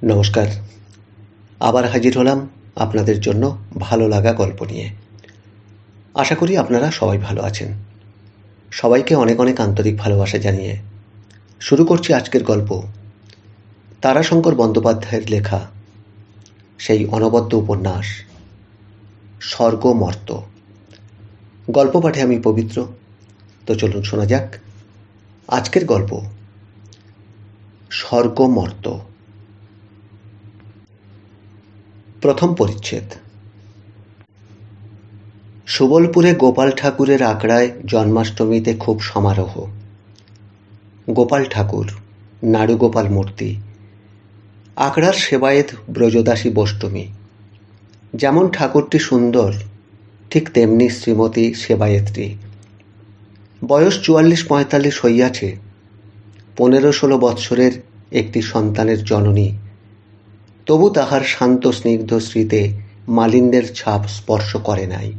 নমস্কার। আবার হাজির হলাম আপনাদের জন্য ভালো লাগা গল্প নিয়ে। আশা করি আপনারা সবাই ভালো আছেন। সবাইকে অনেক অনেক আন্তরিক ভালোবাসা জানিয়ে শুরু করছি আজকের গল্প। তারাশঙ্কর বন্দ্যোপাধ্যায়ের লেখা সেই অনবদ্য উপন্যাস স্বর্গ মর্ত। গল্প পাঠে আমি পবিত্র। তো চলুন শোনা যাক আজকের গল্প স্বর্গ মর্ত। প্রথম পরিচ্ছেদ। সুবলপুরে গোপাল ঠাকুরের আখড়ায় জন্মাষ্টমীতে খুব সমারোহ। গোপাল ঠাকুর, নাড়ুগোপাল মূর্তি, আখড়ার সেবায়েত ব্রজদাসী বষ্টমী। যেমন ঠাকুরটি সুন্দর, ঠিক তেমনি শ্রীমতী সেবায়েতটি। বয়স 44-45 হইয়াছে। 15-16 বৎসরের একটি সন্তানের জননী। তবু তাহার শান্ত স্নিগ্ধ স্মৃতে মালিন্যের ছাপ স্পর্শ করে নাই।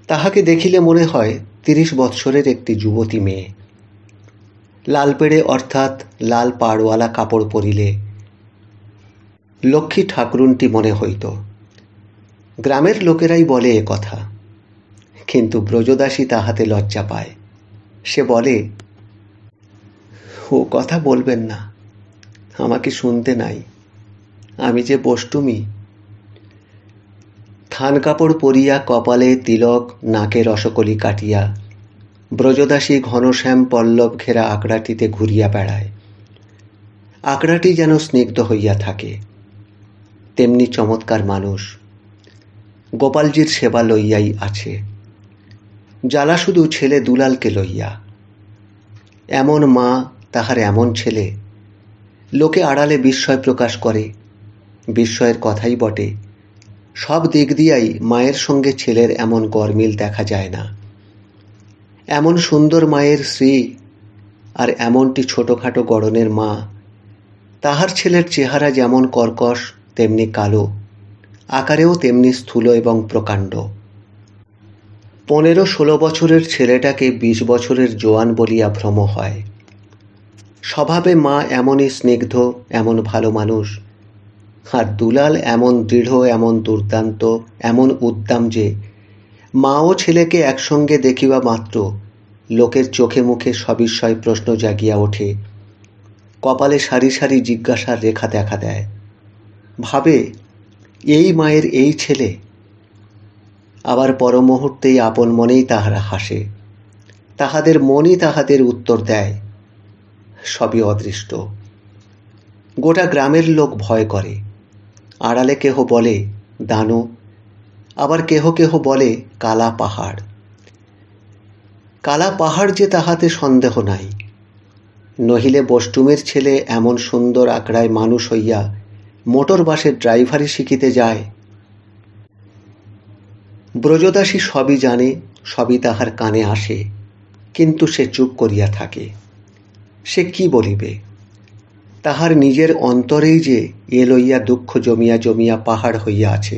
তাহাকে দেখিলে মনে হয় 30 বৎসরের একটি যুবতী মেয়ে। লাল পেড়ে অর্থাৎ লাল পাড়ওয়ালা কাপড় পরিলে লক্ষ্মী ঠাকুরুনটি মনে হইত। গ্রামের লোকেরাই বলে এ কথা, কিন্তু ব্রজদাসী তাহাতে লজ্জা পায়। সে বলে, ও কথা বলবেন না, আমাকে শুনতে নাই, আমি যে বষ্টুমি। থান কাপড় পরিয়া, কপালে তিলক, নাকে রসকলি কাটিয়া ব্রজদাসী ঘনশ্যাম পল্লব ঘেরা আখড়াটিতে ঘুরিয়া বেড়ায়। আখড়াটি যেন স্নিগ্ধ হইয়া থাকে। তেমনি চমৎকার মানুষ। গোপালজির সেবা লইয়াই আছে। জ্বালা শুধু ছেলে দুলালকে লইয়া। এমন মা, তাহার এমন ছেলে। লোকে আড়ালে বিস্ময় প্রকাশ করে। বিস্ময়ের কথাই বটে। সব দিক দিয়াই মায়ের সঙ্গে ছেলের এমন গরমিল দেখা যায় না। এমন সুন্দর মায়ের শ্রী আর এমনটি ছোটখাটো গড়নের মা। তাহার ছেলের চেহারা যেমন কর্কশ তেমনি কালো, আকারেও তেমনি স্থূল এবং প্রকাণ্ড। 15-16 বছরের ছেলেটাকে 20 বছরের জোয়ান বলিয়া ভ্রম হয়। স্বভাবে মা এমনই স্নিগ্ধ, এমন ভালো মানুষ। আর দুলাল এমন দৃঢ়, এমন দুর্দান্ত, এমন উদ্দাম যে মা ও ছেলেকে একসঙ্গে দেখিবা মাত্র লোকের চোখে মুখে সবিস্ময় প্রশ্ন জাগিয়া ওঠে। কপালে সারি সারি জিজ্ঞাসার রেখা দেখা দেয়। ভাবে, এই মায়ের এই ছেলে? আবার পর মুহূর্তেই আপন মনেই তাহারা হাসে। তাহাদের মনই তাহাদের উত্তর দেয়, সবই অদৃষ্ট। গোটা গ্রামের লোক ভয় করে। আড়ালে কেহ বলে দানু, আবার কেহ কেহ বলে কালা পাহাড়। কালা পাহাড় যে তাহাতে সন্দেহ নাই। নহিলে বষ্টুমের ছেলে এমন সুন্দর আখড়ায় মানুষ হইয়া মোটর বাসের ড্রাইভারি শিখিতে যায়। ব্রজদাসী সবই জানে, সবই তাহার কানে আসে, কিন্তু সে চুপ করিয়া থাকে। সে কি বলিবে? তাহার নিজের অন্তরেই যে এ লইয়া দুঃখ জমিয়া জমিয়া পাহাড় হইয়া আছে।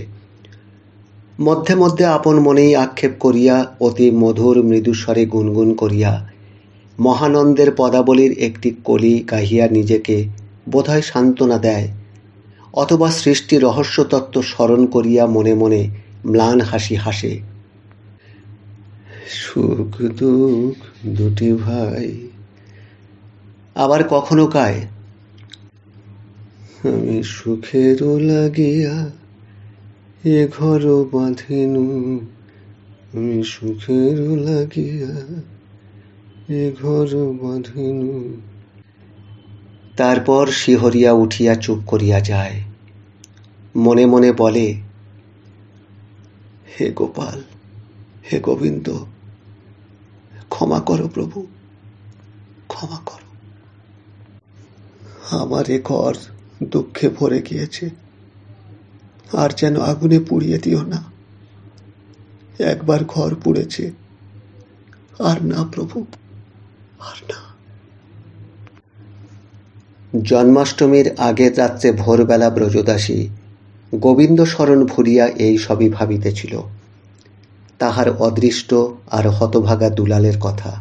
মধ্যে মধ্যে আপন মনেই আক্ষেপ করিয়া, অতি মধুর মৃদুস্বরে গুনগুন করিয়া মহানন্দের পদাবলীর একটি কলি গাহিয়া নিজেকে বোধহয় সান্ত্বনা দেয়, অথবা সৃষ্টি রহস্যতত্ত্ব স্মরণ করিয়া মনে মনে ম্লান হাসি হাসে। সুখ দুঃখ দুটি ভাই। আবার কখনো গায়, আমি সুখেরও লাগিয়া এ ঘর বাঁধিনু, আমি সুখেরও লাগিয়া এ ঘর বাঁধিনু। তারপর শিহরিয়া উঠিয়া চুপ করিয়া যায়। মনে মনে বলে, হে গোপাল, হে গোবিন্দ, ক্ষমা করো প্রভু, ক্ষমা করো। আমার এ ঘর দুঃখে ভরে গিয়েছে, আর যেন আগুনে পুড়িয়ে দিও না। একবার ঘর পুড়েছে, আর না প্রভু, আর না। জন্মাষ্টমীর আগের রাত্রে ভোরবেলা ব্রজদাসী গোবিন্দ স্মরণ ভুলিয়া এই সবই ভাবিতেছিল। তাহার অদৃষ্ট আর হতভাগা দুলালের কথা।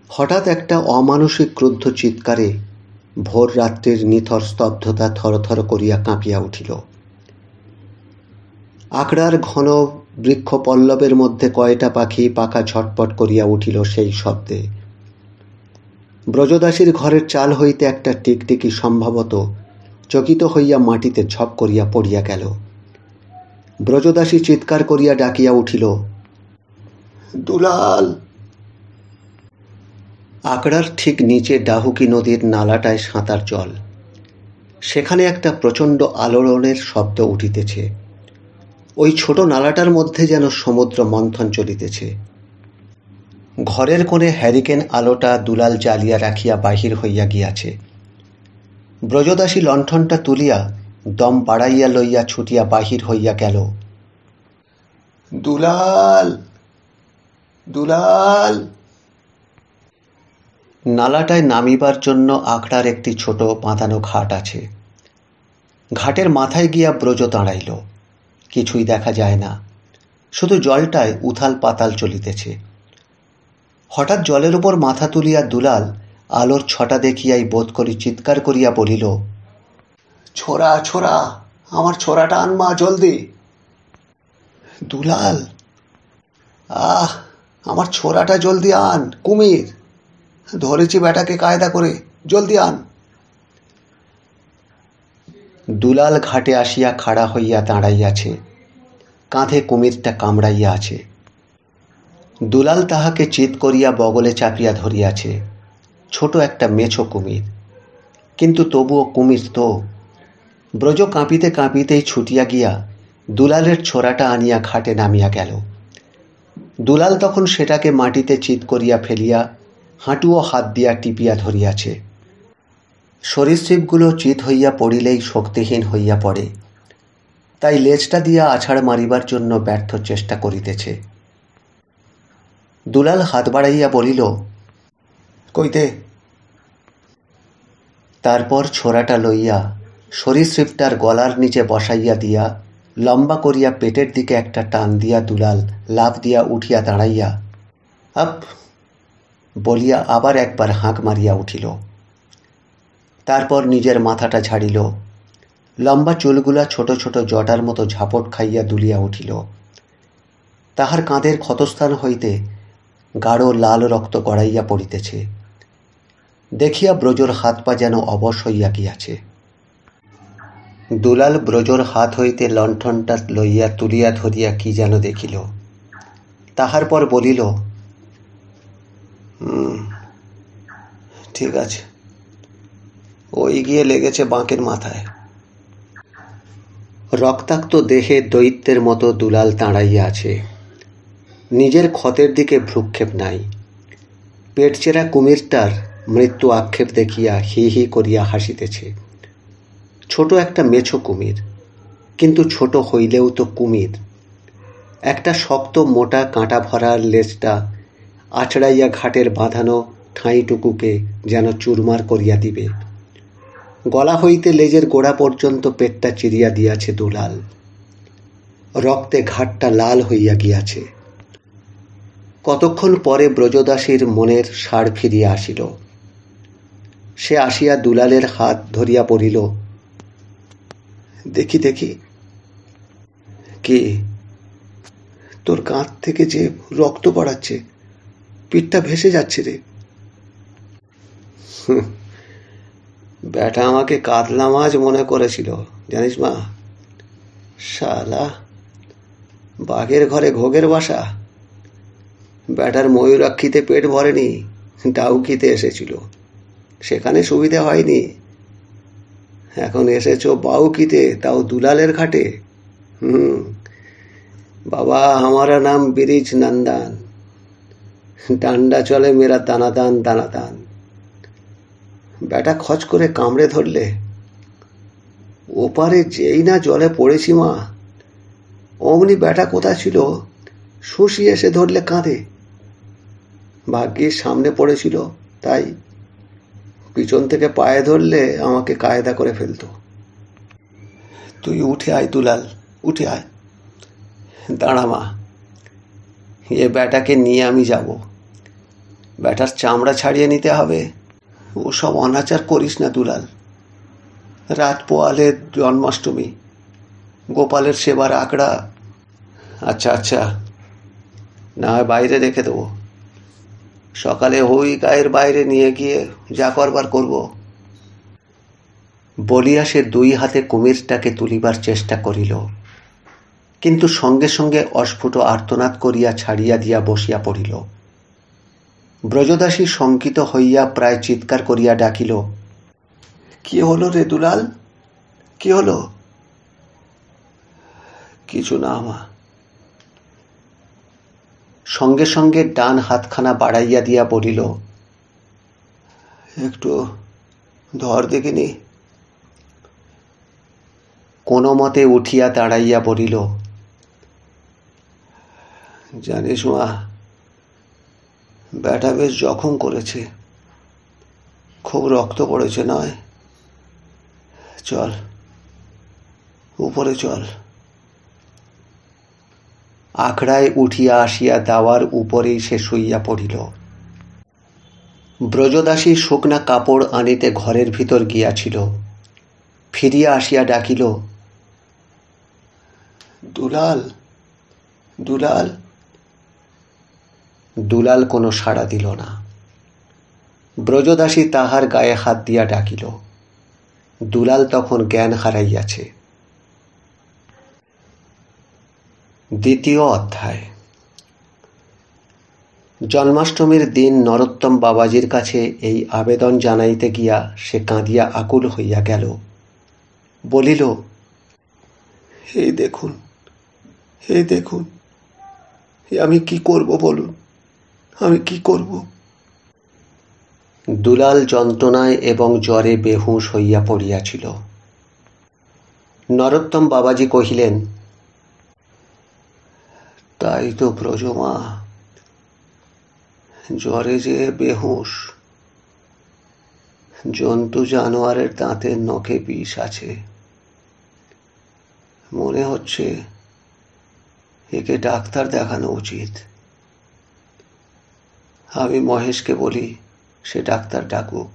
হঠাৎ একটা অমানসিক ক্রুদ্ধ চিৎকারে ভোর রাত্রির নিথর স্তব্ধতা থরথর করিয়া কাঁপিয়া উঠিল। আকড়ার ঘন বৃক্ষ পল্লবের মধ্যে কয়টা পাখি পাখা ঝটপট করিয়া উঠিল সেই শব্দে। ব্রজদাসীর ঘরের চাল হইতে একটা টিকটিকি সম্ভবত চকিত হইয়া মাটিতে ঝপ করিয়া পড়িয়া গেল। ব্রজদাসী চিৎকার করিয়া ডাকিয়া উঠিল, দুলাল! আকড়ার ঠিক নিচে ডাহুকি নদীর নালাটায় সাঁতার জল। সেখানে একটা প্রচণ্ড আলোড়নের শব্দ উঠিতেছে। ওই ছোট নালাটার মধ্যে যেন সমুদ্র মন্থন চলিতেছে। ঘরের কোণে হ্যারিকেন আলোটা দুলাল জ্বালিয়া রাখিয়া বাহির হইয়া গিয়াছে। ব্রজদাসী লণ্ঠনটা তুলিয়া দম বাড়াইয়া লইয়া ছুটিয়া বাহির হইয়া গেল। দুলাল! দুলাল! নালাটায় নামিবার জন্য আকড়ার একটি ছোট বাঁধানো ঘাট আছে। ঘাটের মাথায় গিয়া ব্রজ দাঁড়াইল। কিছুই দেখা যায় না, শুধু জলটায় উথাল পাতাল চলিতেছে। হঠাৎ জলের উপর মাথা তুলিয়া দুলাল আলোর ছটা দেখিয়াই বোধ করি চিৎকার করিয়া বলিল, ছোরা ছোরা, আমার ছোরাটা আনমা জলদি। দুলাল! আহ, আমার ছোরাটা জলদি আন, কুমির ধরেছি বেটাকে কায়দা করে, জলদি আন। দুলাল ঘাটে আসিয়া খাড়া হইয়া দাঁড়াইয়াছে। কাঁধে কুমিরটা কামড়াইয়া আছে। দুলাল তাহাকে চিৎ করিয়া বগলে চাপিয়া ধরিয়াছে। ছোট একটা মেছো কুমির, কিন্তু তবুও কুমির তো। ব্রজ কাঁপিতে কাঁপিতেই ছুটিয়া গিয়া দুলালের ছোরাটা আনিয়া ঘাটে নামিয়া গেল। দুলাল তখন সেটাকে মাটিতে চিৎ করিয়া ফেলিয়া হাঁটু ও হাত দিয়া টিপিয়া ধরিয়াছে। সরীসৃপগুলো চিৎ হইয়া পড়িলেই শক্তিহীন হইয়া পড়ে, তাই লেজটা দিয়া আছাড় মারিবার জন্য ব্যর্থ চেষ্টা করিতেছে। দুলাল হাত বাড়াইয়া বলিল, কইতে। তারপর ছোরাটা লইয়া সরীসৃপটার গলার নিচে বসাইয়া দিয়া লম্বা করিয়া পেটের দিকে একটা টান দিয়া দুলাল লাফ দিয়া উঠিয়া দাঁড়াইয়া আপ বলিয়া আবার একবার হাঁক মারিয়া উঠিল। তারপর নিজের মাথাটা ঝাড়িল। লম্বা চুলগুলা ছোট ছোট জটার মতো ঝাপট খাইয়া দুলিয়া উঠিল। তাহার কাঁধের ক্ষতস্থান হইতে গাঢ় লাল রক্ত গড়াইয়া পড়িতেছে। দেখিয়া ব্রজর হাত পা যেন অবশ হইয়া গিয়াছে। দুলাল ব্রজর হাত হইতে লণ্ঠনটা লইয়া তুলিয়া ধরিয়া কি যেন দেখিল। তাহার পর বলিল, ঠিক আছে, ওই গিয়ে লেগেছে বাঁকের মাথায়। রক্তাক্ত দেহে দৈত্যের মতো দুলাল দাঁড়াইয়া আছে। নিজের ক্ষতের দিকে ভ্রুক্ষেপ নাই। পেটচেরা কুমিরটার মৃত্যু আক্ষেপ দেখিয়া হি হি করিয়া হাসিতেছে। ছোট একটা মেছো কুমির, কিন্তু ছোট হইলেও তো কুমির। একটা শক্ত মোটা কাঁটা ভরার লেজটা আছড়াইয়া ঘাটের বাঁধানো ঠাঁইটুকুকে যেন চুরমার করিয়া দিবে। গলা হইতে লেজের গোড়া পর্যন্ত পেটটা চিরিয়া দিয়াছে দুলাল। রক্তে ঘাটটা লাল হইয়া গিয়াছে। কতক্ষণ পরে ব্রজদাসীর মনের সাড় ফিরিয়া আসিল। সে আসিয়া দুলালের হাত ধরিয়া পড়িল, দেখি দেখি। কি? তোর কাঁধ থেকে যে রক্ত পড়াচ্ছে, পিঠটা ভেসে যাচ্ছে রে। ব্যাটা আমাকে কাতলা মাছ মনে করেছিল, জানিস মা। শালা, বাঘের ঘরে ঘোগের বাসা। ব্যাটার ময়ূরাক্ষীতে পেট ভরেনি, ডাউকিতে এসেছিল, সেখানে সুবিধে হয়নি। এখন এসেছ বাউকিতে, তাও দুলালের ঘাটে। বাবা, हमारा नाम ब्रिज नंदन, ডান্ডা চলে মেরা দানাদান দানাদান। ব্যাটা খচ করে কামড়ে ধরলে ওপারে যেই না জলে পড়েছি মা, অমনি ব্যাটা কোথা ছিল শুষি এসে ধরলে কাঁধে। ভাগ্যিস সামনে পড়েছিল, তাই পিছন থেকে পায়ে ধরলে আমাকে কায়দা করে ফেলতো। তুই উঠে আয় দুলাল, উঠে আয়। দাঁড়া মা, এ ব্যাটাকে নিয়ে আমি যাব। ব্যাটার চামড়া ছাড়িয়ে নিতে হবে, ওসব অনাচার করিস না দুলাল। রাত পোয়ালে জন্মাষ্টমী, গোপালের সেবার আঁকড়া। আচ্ছা আচ্ছা, না হয় বাইরে রেখে দেবো, সকালে হই গায়ের বাইরে নিয়ে গিয়ে যা করবার করব। বলিয়া সে দুই হাতে কুমিরটাকে তুলিবার চেষ্টা করিল, কিন্তু সঙ্গে সঙ্গে অস্ফুট আর্তনাদ করিয়া ছাড়িয়া দিয়া বসিয়া পড়িল। ব্রজদাসী শঙ্কিত হইয়া প্রায় চিৎকার করিয়া ডাকিল, কি হলো রে দুলাল, কি হলো? কিছু না মা। সঙ্গে সঙ্গে ডান হাতখানা বাড়াইয়া দিয়া বলিল, একটু ধর দেখিনি। কোনো মতে উঠিয়া দাঁড়াইয়া বলিল, জানিস মা, ব্যাটা বেশ জখম করেছে, খুব রক্ত পড়েছে নয়? চল উপরে চল। আখড়ায় উঠিয়া আসিয়া দাওয়ার উপরেই সে শুইয়া পড়িল। ব্রজদাসী শুকনা কাপড় আনিতে ঘরের ভিতর গিয়াছিল, ফিরিয়া আসিয়া ডাকিল, দুলাল, দুলাল। দুলাল কোনো সাড়া দিল না। ব্রজদাসী তাহার গায়ে হাত দিয়া ডাকিল। দুলাল তখন জ্ঞান হারাইয়াছে। দ্বিতীয় অধ্যায়। জন্মাষ্টমীর দিন নরোত্তম বাবাজির কাছে এই আবেদন জানাইতে গিয়া সে কাঁদিয়া আকুল হইয়া গেল। বলিল, এই দেখুন, এই দেখুন, আমি কি করব বলুন, আমি কি করব? দুলাল যন্ত্রণায় এবং জ্বরে বেহুঁশ হইয়া পড়িয়াছিল। নরোত্তম বাবাজি কহিলেন, তাই তো ব্রজমা, জ্বরে যে বেহুঁশ। জন্তু জানোয়ারের দাঁতের নখে বিষ আছে। মনে হচ্ছে একে ডাক্তার দেখানো উচিত। আমি মহেশকে বলি সে ডাক্তার ডাকুক।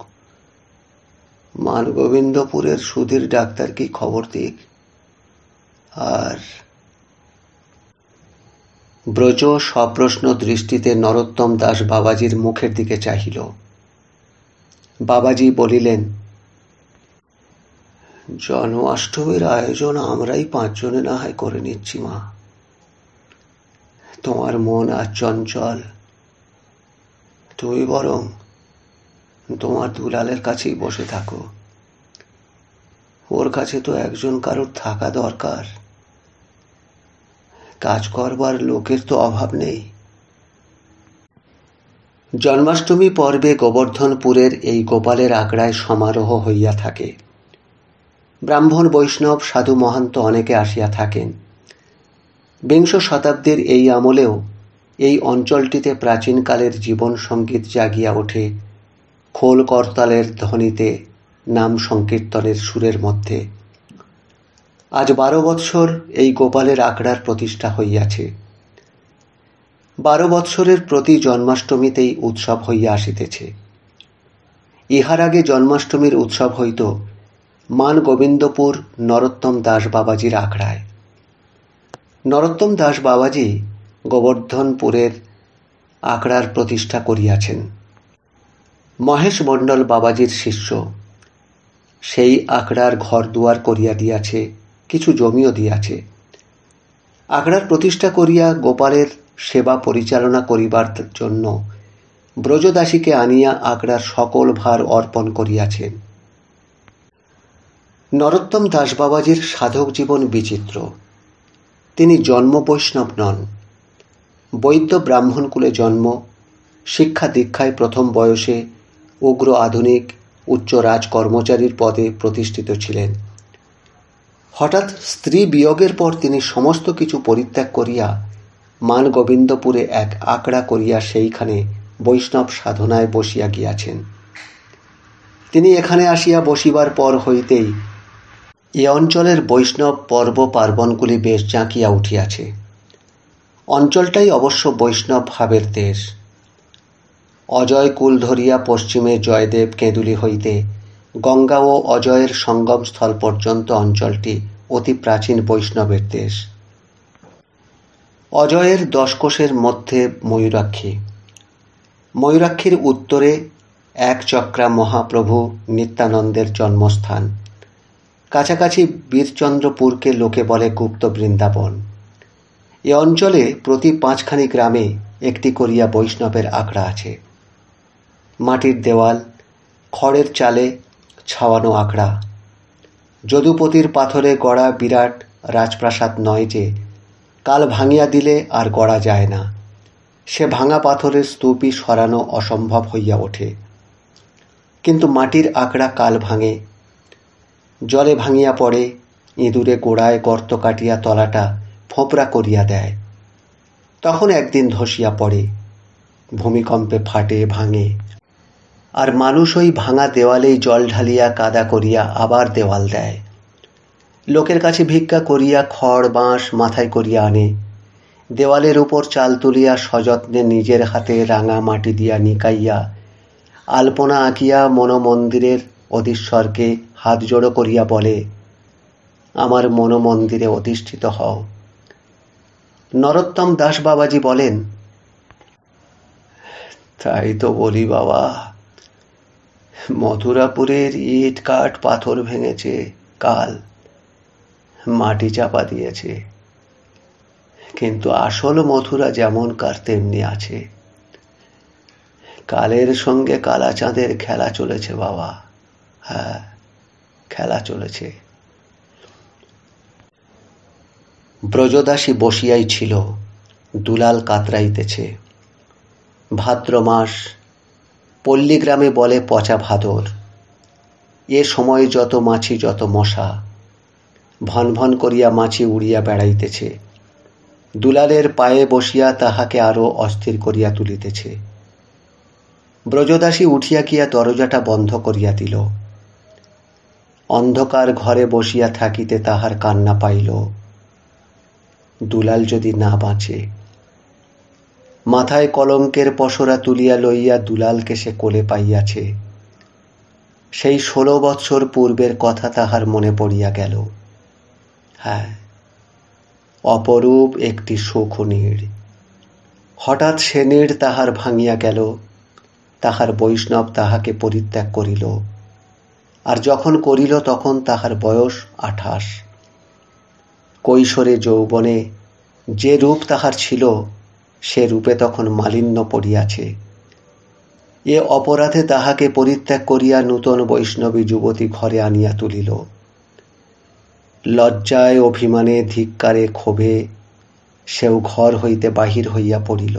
মানগোবিন্দপুরের সুধীর ডাক্তার কি খবর দিক। আর ব্রজ সপ্রশ্ন দৃষ্টিতে নরোত্তম দাস বাবাজির মুখের দিকে চাহিল। বাবাজি বলিলেন, জন্মাষ্টমীর আয়োজন আমরাই 5 জনে না হয় করে নিচ্ছি মা। তোমার মন আজ চঞ্চল, তুমি বরং তোমার দুলালের কাছেই বসে থাকো। ওর কাছে তো একজন কারোর থাকা দরকার, কাজ করবার লোকের তো অভাব নেই। জন্মাষ্টমী পর্বে গোবর্ধনপুরের এই গোপালের আখড়ায় সমারোহ হইয়া থাকে। ব্রাহ্মণ বৈষ্ণব সাধু মহান্ত অনেকে আসিয়া থাকেন। বিংশ শতাব্দীর এই আমলেও এই অঞ্চলটিতে প্রাচীনকালের জীবন সঙ্গীত জাগিয়া ওঠে খোল করতালের ধ্বনিতে, নাম সংকীর্তনের সুরের মধ্যে। আজ 12 বৎসর এই গোপালের আখড়ার প্রতিষ্ঠা হইয়াছে। 12 বৎসরের প্রতি জন্মাষ্টমীতেই উৎসব হইয়া আসিতেছে। ইহার আগে জন্মাষ্টমীর উৎসব হইত মান গোবিন্দপুর নরোত্তম দাস বাবাজির আখড়ায়। নরোত্তম দাস বাবাজি গোবর্ধনপুরের আখড়ার প্রতিষ্ঠা করিয়াছেন। মহেশ মণ্ডল বাবাজির শিষ্য। সেই আখড়ার ঘর দুয়ার করিয়া দিয়াছে, কিছু জমিও দিয়াছে। আখড়ার প্রতিষ্ঠা করিয়া গোপালের সেবা পরিচালনা করিবার জন্য ব্রজদাসীকে আনিয়া আখড়ার সকল ভার অর্পণ করিয়াছেন। নরোত্তম দাস বাবাজির সাধক জীবন বিচিত্র। তিনি জন্ম বৈষ্ণব নন, বৈদ্য ব্রাহ্মণ কুলে জন্ম। শিক্ষা দীক্ষায় প্রথম বয়সে উগ্র আধুনিক উচ্চ রাজ কর্মচারীর পদে প্রতিষ্ঠিত ছিলেন। হঠাৎ স্ত্রী বিয়োগের পর তিনি সমস্ত কিছু পরিত্যাগ করিয়া মান গোবিন্দপুরে এক আখড়া করিয়া সেইখানে বৈষ্ণব সাধনায় বসিয়া গিয়াছেন। তিনি এখানে আসিয়া বসিবার পর হইতেই এ অঞ্চলের বৈষ্ণব পর্ব পার্বণগুলি বেশ জাঁকিয়া উঠিয়াছে। অঞ্চলটাই অবশ্য বৈষ্ণব ভাবের দেশ। অজয় কুল ধরিয়া পশ্চিমে জয়দেব কেঁদুলি হইতে গঙ্গা ও অজয়ের সঙ্গমস্থল পর্যন্ত অঞ্চলটি অতি প্রাচীন বৈষ্ণবের দেশ। অজয়ের 10 কোষের মধ্যে ময়ূরাক্ষী। ময়ূরাক্ষীর উত্তরে এক চক্রা মহাপ্রভু নিত্যানন্দের জন্মস্থান। কাছাকাছি বীরচন্দ্রপুরকে লোকে বলে গুপ্ত বৃন্দাবন। এ অঞ্চলে প্রতি 5খানি গ্রামে একটি করিয়া বৈষ্ণবের আখড়া আছে। মাটির দেওয়াল, খড়ের চালে ছাওয়ানো আখড়া। যদুপতির পাথরে গড়া বিরাট রাজপ্রাসাদ নয় যে, কাল ভাঙিয়া দিলে আর গড়া যায় না। সে ভাঙা পাথরের স্তূপই সরানো অসম্ভব হইয়া ওঠে। কিন্তু মাটির আখড়া কাল ভাঙে, জলে ভাঙিয়া পড়ে, ইঁদুরে গোড়ায় গর্ত কাটিয়া তলাটা ফোঁপরা করিয়া দেয়। তখন একদিন ধসিয়া পড়ে, ভূমিকম্পে ফাটে, ভাঙে। আর মানুষ ওই ভাঙা দেওয়ালেই জল ঢালিয়া কাদা করিয়া আবার দেওয়াল দেয়। লোকের কাছে ভিক্ষা করিয়া খড় বাঁশ মাথায় করিয়া আনে। দেওয়ালের উপর চাল তুলিয়া সযত্নে নিজের হাতে রাঙা মাটি দিয়া নিকাইয়া আলপনা আঁকিয়া মনোমন্দিরের অধীশ্বরকে হাত জোড়ো করিয়া বলে, আমার মনোমন্দিরে অধিষ্ঠিত হও। নরোত্তম দাস বাবাজি বলেন, তাই তো বলি বাবা, মথুরাপুরের ইট কাঠ পাথর ভেঙেছে কাল, মাটি চাপা দিয়েছে, কিন্তু আসল মথুরা যেমনকার তেমনি আছে। কালের সঙ্গে কালা চাঁদের খেলা চলেছে বাবা, হ্যাঁ, খেলা চলেছে। ব্রজদাসী বসিয়াই ছিল, দুলাল কাতরাইতেছে। ভাদ্র মাস, পল্লীগ্রামে বলে পচা ভাদর। এ সময় যত মাছি যত মশা, ভন ভন করিয়া মাছি উড়িয়া বেড়াইতেছে। দুলালের পায়ে বসিয়া তাহাকে আরো অস্থির করিয়া তুলিতেছে। ব্রজদাসী উঠিয়া গিয়া দরজাটা বন্ধ করিয়া দিল। অন্ধকার ঘরে বসিয়া থাকিতে তাহার কান্না পাইল, দুলাল যদি না বাঁচে। মাথায় কলঙ্কের পসরা তুলিয়া লইয়া দুলালকে সে কোলে পাইয়াছে। সেই 16 বৎসর পূর্বের কথা তাহার মনে পড়িয়া গেল। হ্যাঁ, অপরূপ একটি সুখ নীড়। হঠাৎ সে নীড় তাহার ভাঙিয়া গেল। তাহার বৈষ্ণব তাহাকে পরিত্যাগ করিল। আর যখন করিল তখন তাহার বয়স 28। কৈশোরে যৌবনে যে রূপ তাহার ছিল, সে রূপে তখন মালিন্য পড়িয়াছে। এ অপরাধে তাহাকে পরিত্যাগ করিয়া নূতন বৈষ্ণবী যুবতী ঘরে আনিয়া তুলিল। লজ্জায়, অভিমানে, ধিক্কারে, ক্ষোভে সেও ঘর হইতে বাহির হইয়া পড়িল।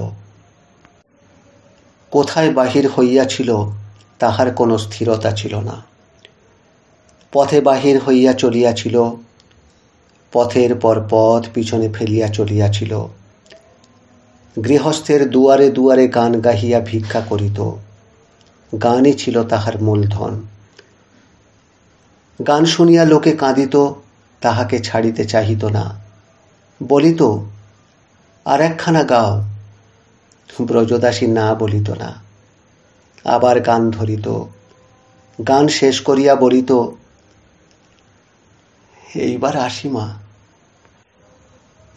কোথায় বাহির হইয়াছিল তাহার কোনো স্থিরতা ছিল না। পথে বাহির হইয়া চলিয়াছিল, পথের পর পথ পিছনে ফেলিয়া চলিয়াছিল। গৃহস্থের দুয়ারে দুয়ারে গান গাহিয়া ভিক্ষা করিত। গানই ছিল তাহার মূলধন। গান শুনিয়া লোকে কাঁদিত, তাহাকে ছাড়িতে চাহিত না। বলিত, আর একখানা গাও। ব্রজদাসী না বলিত না। আবার গান ধরিত। গান শেষ করিয়া বলিত, এইবার আসি মা।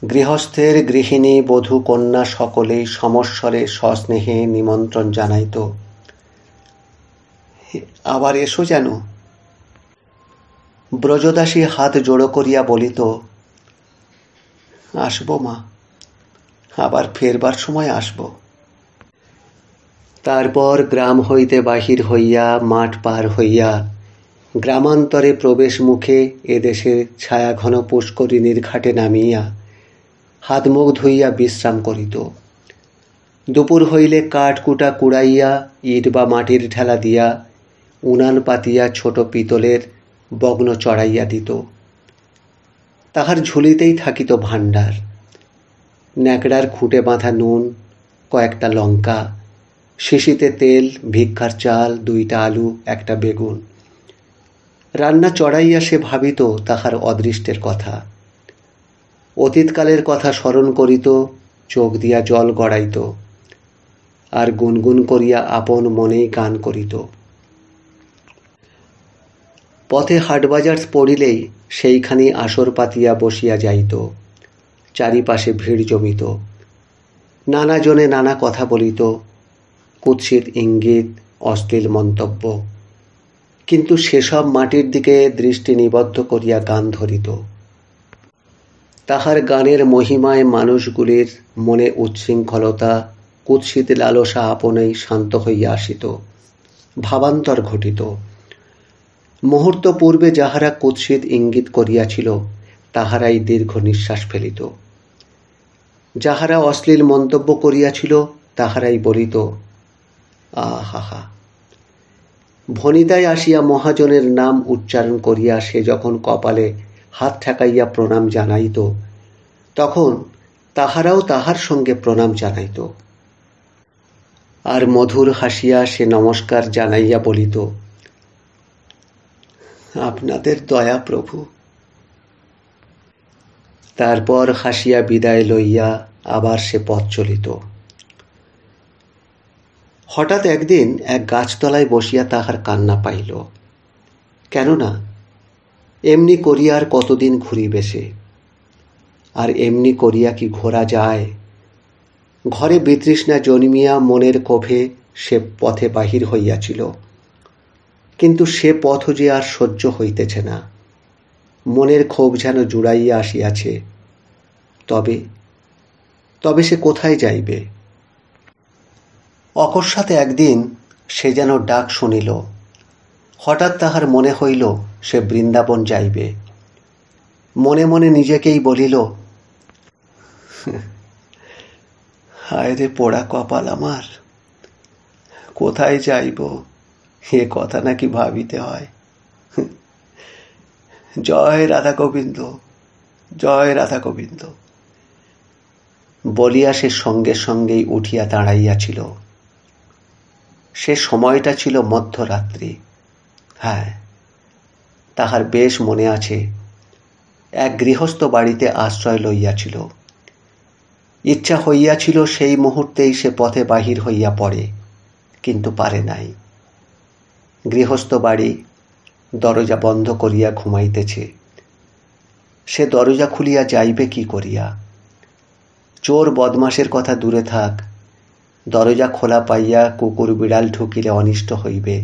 গৃহস্থের গৃহিণী, বধূ, কন্যা সকলেই সমস্বরে সস্নেহে নিমন্ত্রণ জানাইত, আবার এসো যেন। ব্রজদাসী হাত জোড়ো করিয়া বলিত, আসবো মা, আবার ফেরবার সময় আসব। তারপর গ্রাম হইতে বাহির হইয়া, মাঠ পার হইয়া, গ্রামান্তরে প্রবেশ মুখে এদেশের ছায়াঘন পুষ্করিণীর ঘাটে নামিয়া হাত মুখ ধুইয়া বিশ্রাম করিত। দুপুর হইলে কাঠকুটা কুড়াইয়া, ইট বা মাটির ঠেলা দিয়া, উনান পাতিয়া ছোট পিতলের বগ্ন চড়াইয়া দিত। তাহার ঝুলিতেই থাকিত ভাণ্ডার। ন্যাকড়ার খুঁটে বাঁধা নুন, কয়েকটা লঙ্কা, শিশিতে তেল, ভিক্ষার চাল, 2টা আলু, 1টা বেগুন। রান্না চড়াইয়া সে ভাবিত তাহার অদৃষ্টের কথা। অতীতকালের কথা স্মরণ করিত, চোখ দিয়া জল গড়াইত। আর গুনগুন করিয়া আপন মনেই গান করিত। পথে হাটবাজার পড়িলেই সেইখানি আসর পাতিয়া বসিয়া যাইত। চারিপাশে ভিড় জমিত। নানা জনে নানা কথা বলিত, কুৎসিত ইঙ্গিত, অশ্লীল মন্তব্য, কিন্তু সেসব মাটির দিকে দৃষ্টি নিবদ্ধ করিয়া গান ধরিত। তাহার গানের মহিমায় মানুষগুলির মনে উচ্ছৃঙ্খলতা, কুৎসিত লালসা আপনেই শান্ত হইয়া আসিত, ভাবান্তর ঘটিত। মুহূর্ত পূর্বে যাহারা কুৎসিত ইঙ্গিত করিয়াছিল তাহারাই দীর্ঘ নিঃশ্বাস ফেলিত। যাহারা অশ্লীল মন্তব্য করিয়াছিল তাহারাই বলিত, আহা। ভনিতায় আসিয়া মহাজনের নাম উচ্চারণ করিয়া সে যখন কপালে হাত ঠেকাইয়া প্রণাম জানাইত, তখন তাহারাও তাহার সঙ্গে প্রণাম জানাইত। আর মধুর হাসিয়া সে নমস্কার জানাইয়া বলিত, আপনাদের দয়া প্রভু। তারপর হাসিয়া বিদায় লইয়া আবার সে পথ চলিত। হঠাৎ একদিন এক গাছতলায় বসিয়া তাহার কান্না পাইল। কেননা এমনি করিয়া আর কতদিন ঘুরিবে সে? আর এমনি করিয়া কি ঘোরা যায়? ঘরে বিতৃষ্ণা জন্মিয়া মনের ক্ষোভে সে পথে বাহির হইয়াছিল, কিন্তু সে পথ যে আর সহ্য হইতেছে না। মনের ক্ষোভ যেন জুড়াইয়া আসিয়াছে। তবে সে কোথায় যাইবে? অকস্মাৎ একদিন সে যেন ডাক শুনিল। হঠাৎ তাহার মনে হইল সে বৃন্দাবন যাইবে। মনে মনে নিজেকেই বলিল, হায় রে পোড়া কপাল আমার, কোথায় যাইব এ কথা নাকি ভাবিতে হয়। জয় রাধা গোবিন্দ, জয় রাধা গোবিন্দ বলিয়া সে সঙ্গে সঙ্গেই উঠিয়া দাঁড়াইয়াছিল। সে সময়টা ছিল মধ্যরাত্রি। হ্যাঁ, তাহার বেশ মনে আছে। এক গৃহস্থ বাড়িতে আশ্রয় লইয়াছিল। ইচ্ছা হইয়াছিল সেই মুহূর্তেই সে পথে বাহির হইয়া পড়ে, কিন্তু পারে নাই। গৃহস্থ বাড়ি, দরজা বন্ধ করিয়া ঘুমাইতেছে। সে দরজা খুলিয়া যাইবে কি করিয়া? চোর বদমাসের কথা দূরে থাক, দরজা খোলা পাইয়া কুকুর বিড়াল ঢুকিলে অনিষ্ট হইবে,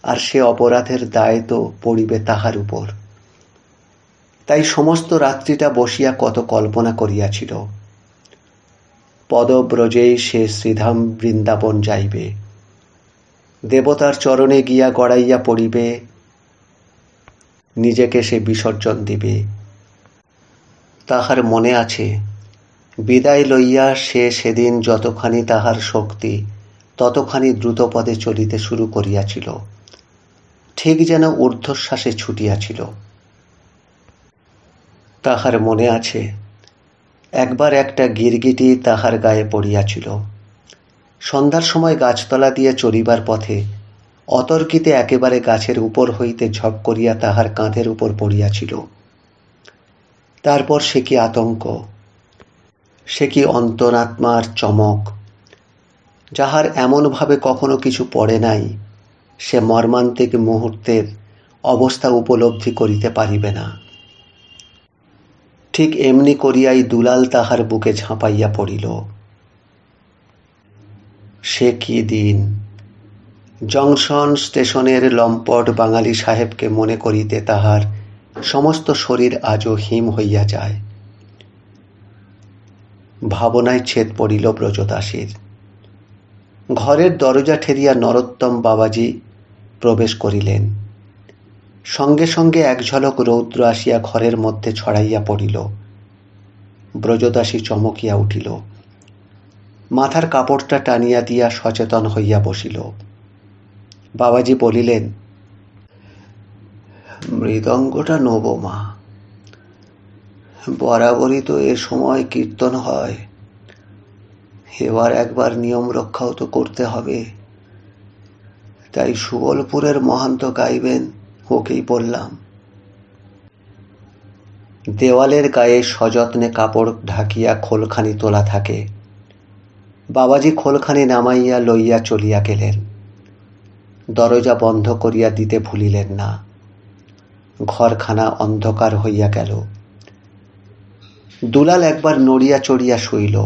আর সে অপরাধের দায় তো পড়িবে তাহার উপর। তাই সমস্ত রাত্রিটা বসিয়া কত কল্পনা করিয়াছিল। পদব্রজেই সে শ্রীধাম বৃন্দাবন যাইবে, দেবতার চরণে গিয়া গড়াইয়া পড়িবে, নিজেকে সে বিসর্জন দিবে। তাহার মনে আছে, বিদায় লইয়া সে সেদিন যতখানি তাহার শক্তি ততখানি দ্রুতপদে চলিতে শুরু করিয়াছিল, ঠিক যেন ঊর্ধ্বশ্বাসে ছুটিয়াছিল। তাহার মনে আছে, একবার একটা গিরগিটি তাহার গায়ে পড়িয়াছিল। সন্ধ্যার সময় গাছতলা দিয়ে চলিবার পথে অতর্কিতে একেবারে গাছের উপর হইতে ঝপ করিয়া তাহার কাঁধের উপর পড়িয়াছিল। তারপর সে কি আতঙ্ক, সে কি অন্তরাত্মার চমক! যাহার এমনভাবে কখনো কিছু পড়ে নাই, সে মর্মান্তিক মুহূর্তের অবস্থা উপলব্ধি করিতে পারিবে না। ঠিক এমনি করিয়াই দুলাল তাহার বুকে ঝাঁপাইয়া পড়িল। সে কি দিন! জংশন স্টেশনের লম্পট বাঙালি সাহেবকে মনে করিতে তাহার সমস্ত শরীর আজও হিম হইয়া যায়। ভাবনায় ছেদ পড়িল ব্রজদাসীর। ঘরের দরজা ঠেলিয়া নরোত্তম বাবাজি প্রবেশ করিলেন। সঙ্গে সঙ্গে এক ঝলক রৌদ্র আসিয়া ঘরের মধ্যে ছড়াইয়া পড়িল। ব্রজদাসী চমকিয়া উঠিল, মাথার কাপড়টা টানিয়া দিয়া সচেতন হইয়া বসিল। বাবাজি বলিলেন, মৃদঙ্গটা নেব মা, বরাবরই তো এ সময় কীর্তন হয়, এবার একবার নিয়ম রক্ষাও তো করতে হবে, তাই সুবলপুরের মহান্ত গাইবেন, ওকেই বললাম। দেওয়ালের গায়ে সযত্নে কাপড় ঢাকিয়া খোলখানি তোলা থাকে। বাবাজি খোলখানি নামাইয়া লইয়া চলিয়া গেলেন। দরজা বন্ধ করিয়া দিতে ভুলিলেন না। ঘরখানা অন্ধকার হইয়া গেল। দুলাল একবার নড়িয়া চড়িয়া শুইল।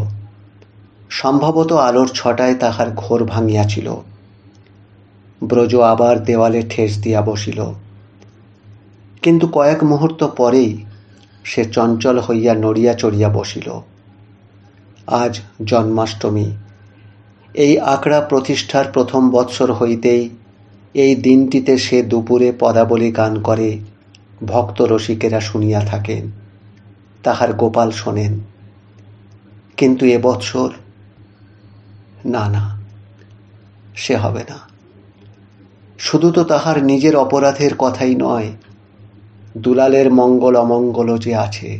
সম্ভবত আলোর ছটায় তাহার ঘোর ভাঙিয়াছিল। ব্রজ আবার দেওয়ালে ঠেস দিয়া বসিল, কিন্তু কয়েক মুহূর্ত পরেই সে চঞ্চল হইয়া নড়িয়া চড়িয়া বসিল। আজ জন্মাষ্টমী। এই আখড়া প্রতিষ্ঠার প্রথম বৎসর হইতেই এই দিনটিতে সে দুপুরে পদাবলী গান করে, ভক্ত রসিকেরা শুনিয়া থাকেন, তাহার গোপাল শোনেন। কিন্তু এবৎসর না, সে হবে না। শুধু তো তাহার নিজের অপরাধের কথাই নয়, দুলালের মঙ্গল অমঙ্গল যে আছে।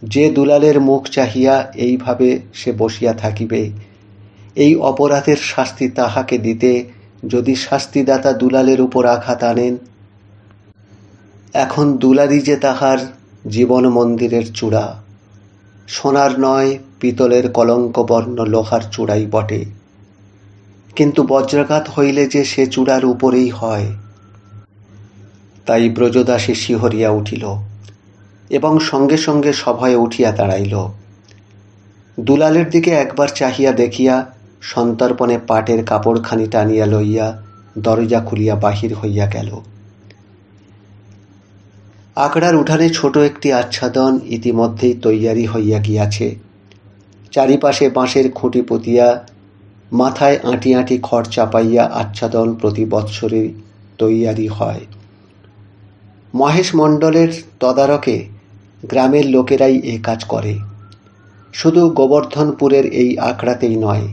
যে দুলালের মুখ চাহিয়া এইভাবে সে বসিয়া থাকিবে, এই অপরাধের শাস্তি তাহাকে দিতে যদি শাস্তিদাতা দুলালের উপর আঘাত আনেন। এখন দুলালই যে তাহার জীবন মন্দিরের চূড়া, সোনার নয় পিতলের কলঙ্কবর্ণ লোহার চূড়াই বটে, কিন্তু বজ্রাঘাত হইলে যে সে চূড়ার উপরেই হয়। তাই ব্রজদাসী শিহরিয়া উঠিল এবং সঙ্গে সঙ্গে সভয়ে উঠিয়া দাঁড়াইল। দুলালের দিকে একবার চাহিয়া দেখিয়া সন্তর্পণে পাটের কাপড়খানি টানিয়া লইয়া দরজা খুলিয়া বাহির হইয়া গেল। আখড়ার উঠানে ছোট একটি আচ্ছাদন ইতিমধ্যেই তৈয়ারি হইয়া গিয়াছে। চারিপাশে বাঁশের খুঁটি পুঁতিয়া মাথায় আঁটি আঁটি খড় চাপাইয়া আচ্ছাদন প্রতি বৎসরে তৈয়ারি হয়। মহেশ মণ্ডলের তদারকে গ্রামের লোকেরাই এ কাজ করে। শুধু গোবর্ধনপুরের এই আখড়াতেই নয়,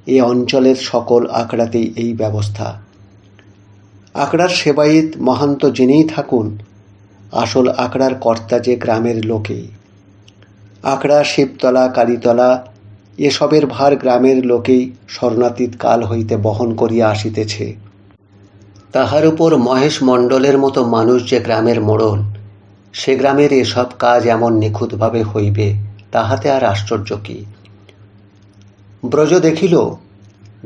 এ অঞ্চলের সকল আখড়াতেই এই ব্যবস্থা। আখড়ার সেবায়েত মহান্ত যিনিই থাকুন, আসল আখড়ার কর্তা যে গ্রামের লোকেই। আখড়া, শিবতলা, কালীতলা এসবের ভার গ্রামের লোকেই স্বর্ণাতীত কাল হইতে বহন করিয়া আসিতেছে। তাহার উপর মহেশ মণ্ডলের মতো মানুষ যে গ্রামের মোড়ল, সে গ্রামের এসব কাজ এমন নিখুঁতভাবে হইবে, তাহাতে আর আশ্চর্য কি। ব্রজ দেখিল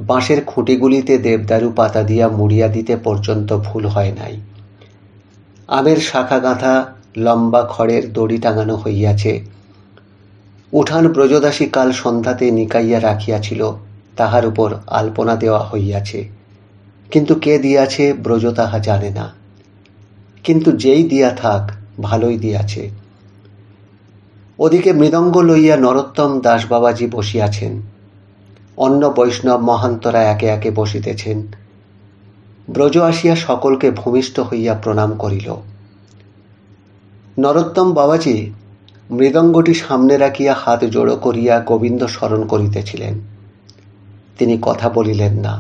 বাঁশের খুঁটিগুলিতে দেবদারু পাতা দিয়া মুড়িয়া দিতে পর্যন্ত ভুল হয় নাই। আমের শাখা গাঁথা লম্বা খড়ের দড়ি টাঙানো হইয়াছে। উঠান ব্রজদাসী কাল সন্ধ্যাতে নিকাইয়া রাখিয়াছিল, তাহার উপর আলপনা দেওয়া হইয়াছে, কিন্তু কে দিয়াছে ব্রজ তাহা জানে না। কিন্তু যেই দিয়া থাক, ভালোই দিয়াছে। ওদিকে মৃদঙ্গ লইয়া নরোত্তম দাস বাবাজি বসিয়াছেন। অন্য বৈষ্ণব মহান্তরা একে একে বসিতেছেন। ব্রজ আসিয়া সকলকে ভূমিষ্ঠ হইয়া প্রণাম করিল। নরোত্তম বাবাজি মৃদঙ্গটি সামনে রাখিয়া হাত জোড়ো করিয়া গোবিন্দ স্মরণ করিতেছিলেন। তিনি কথা বলিলেন না,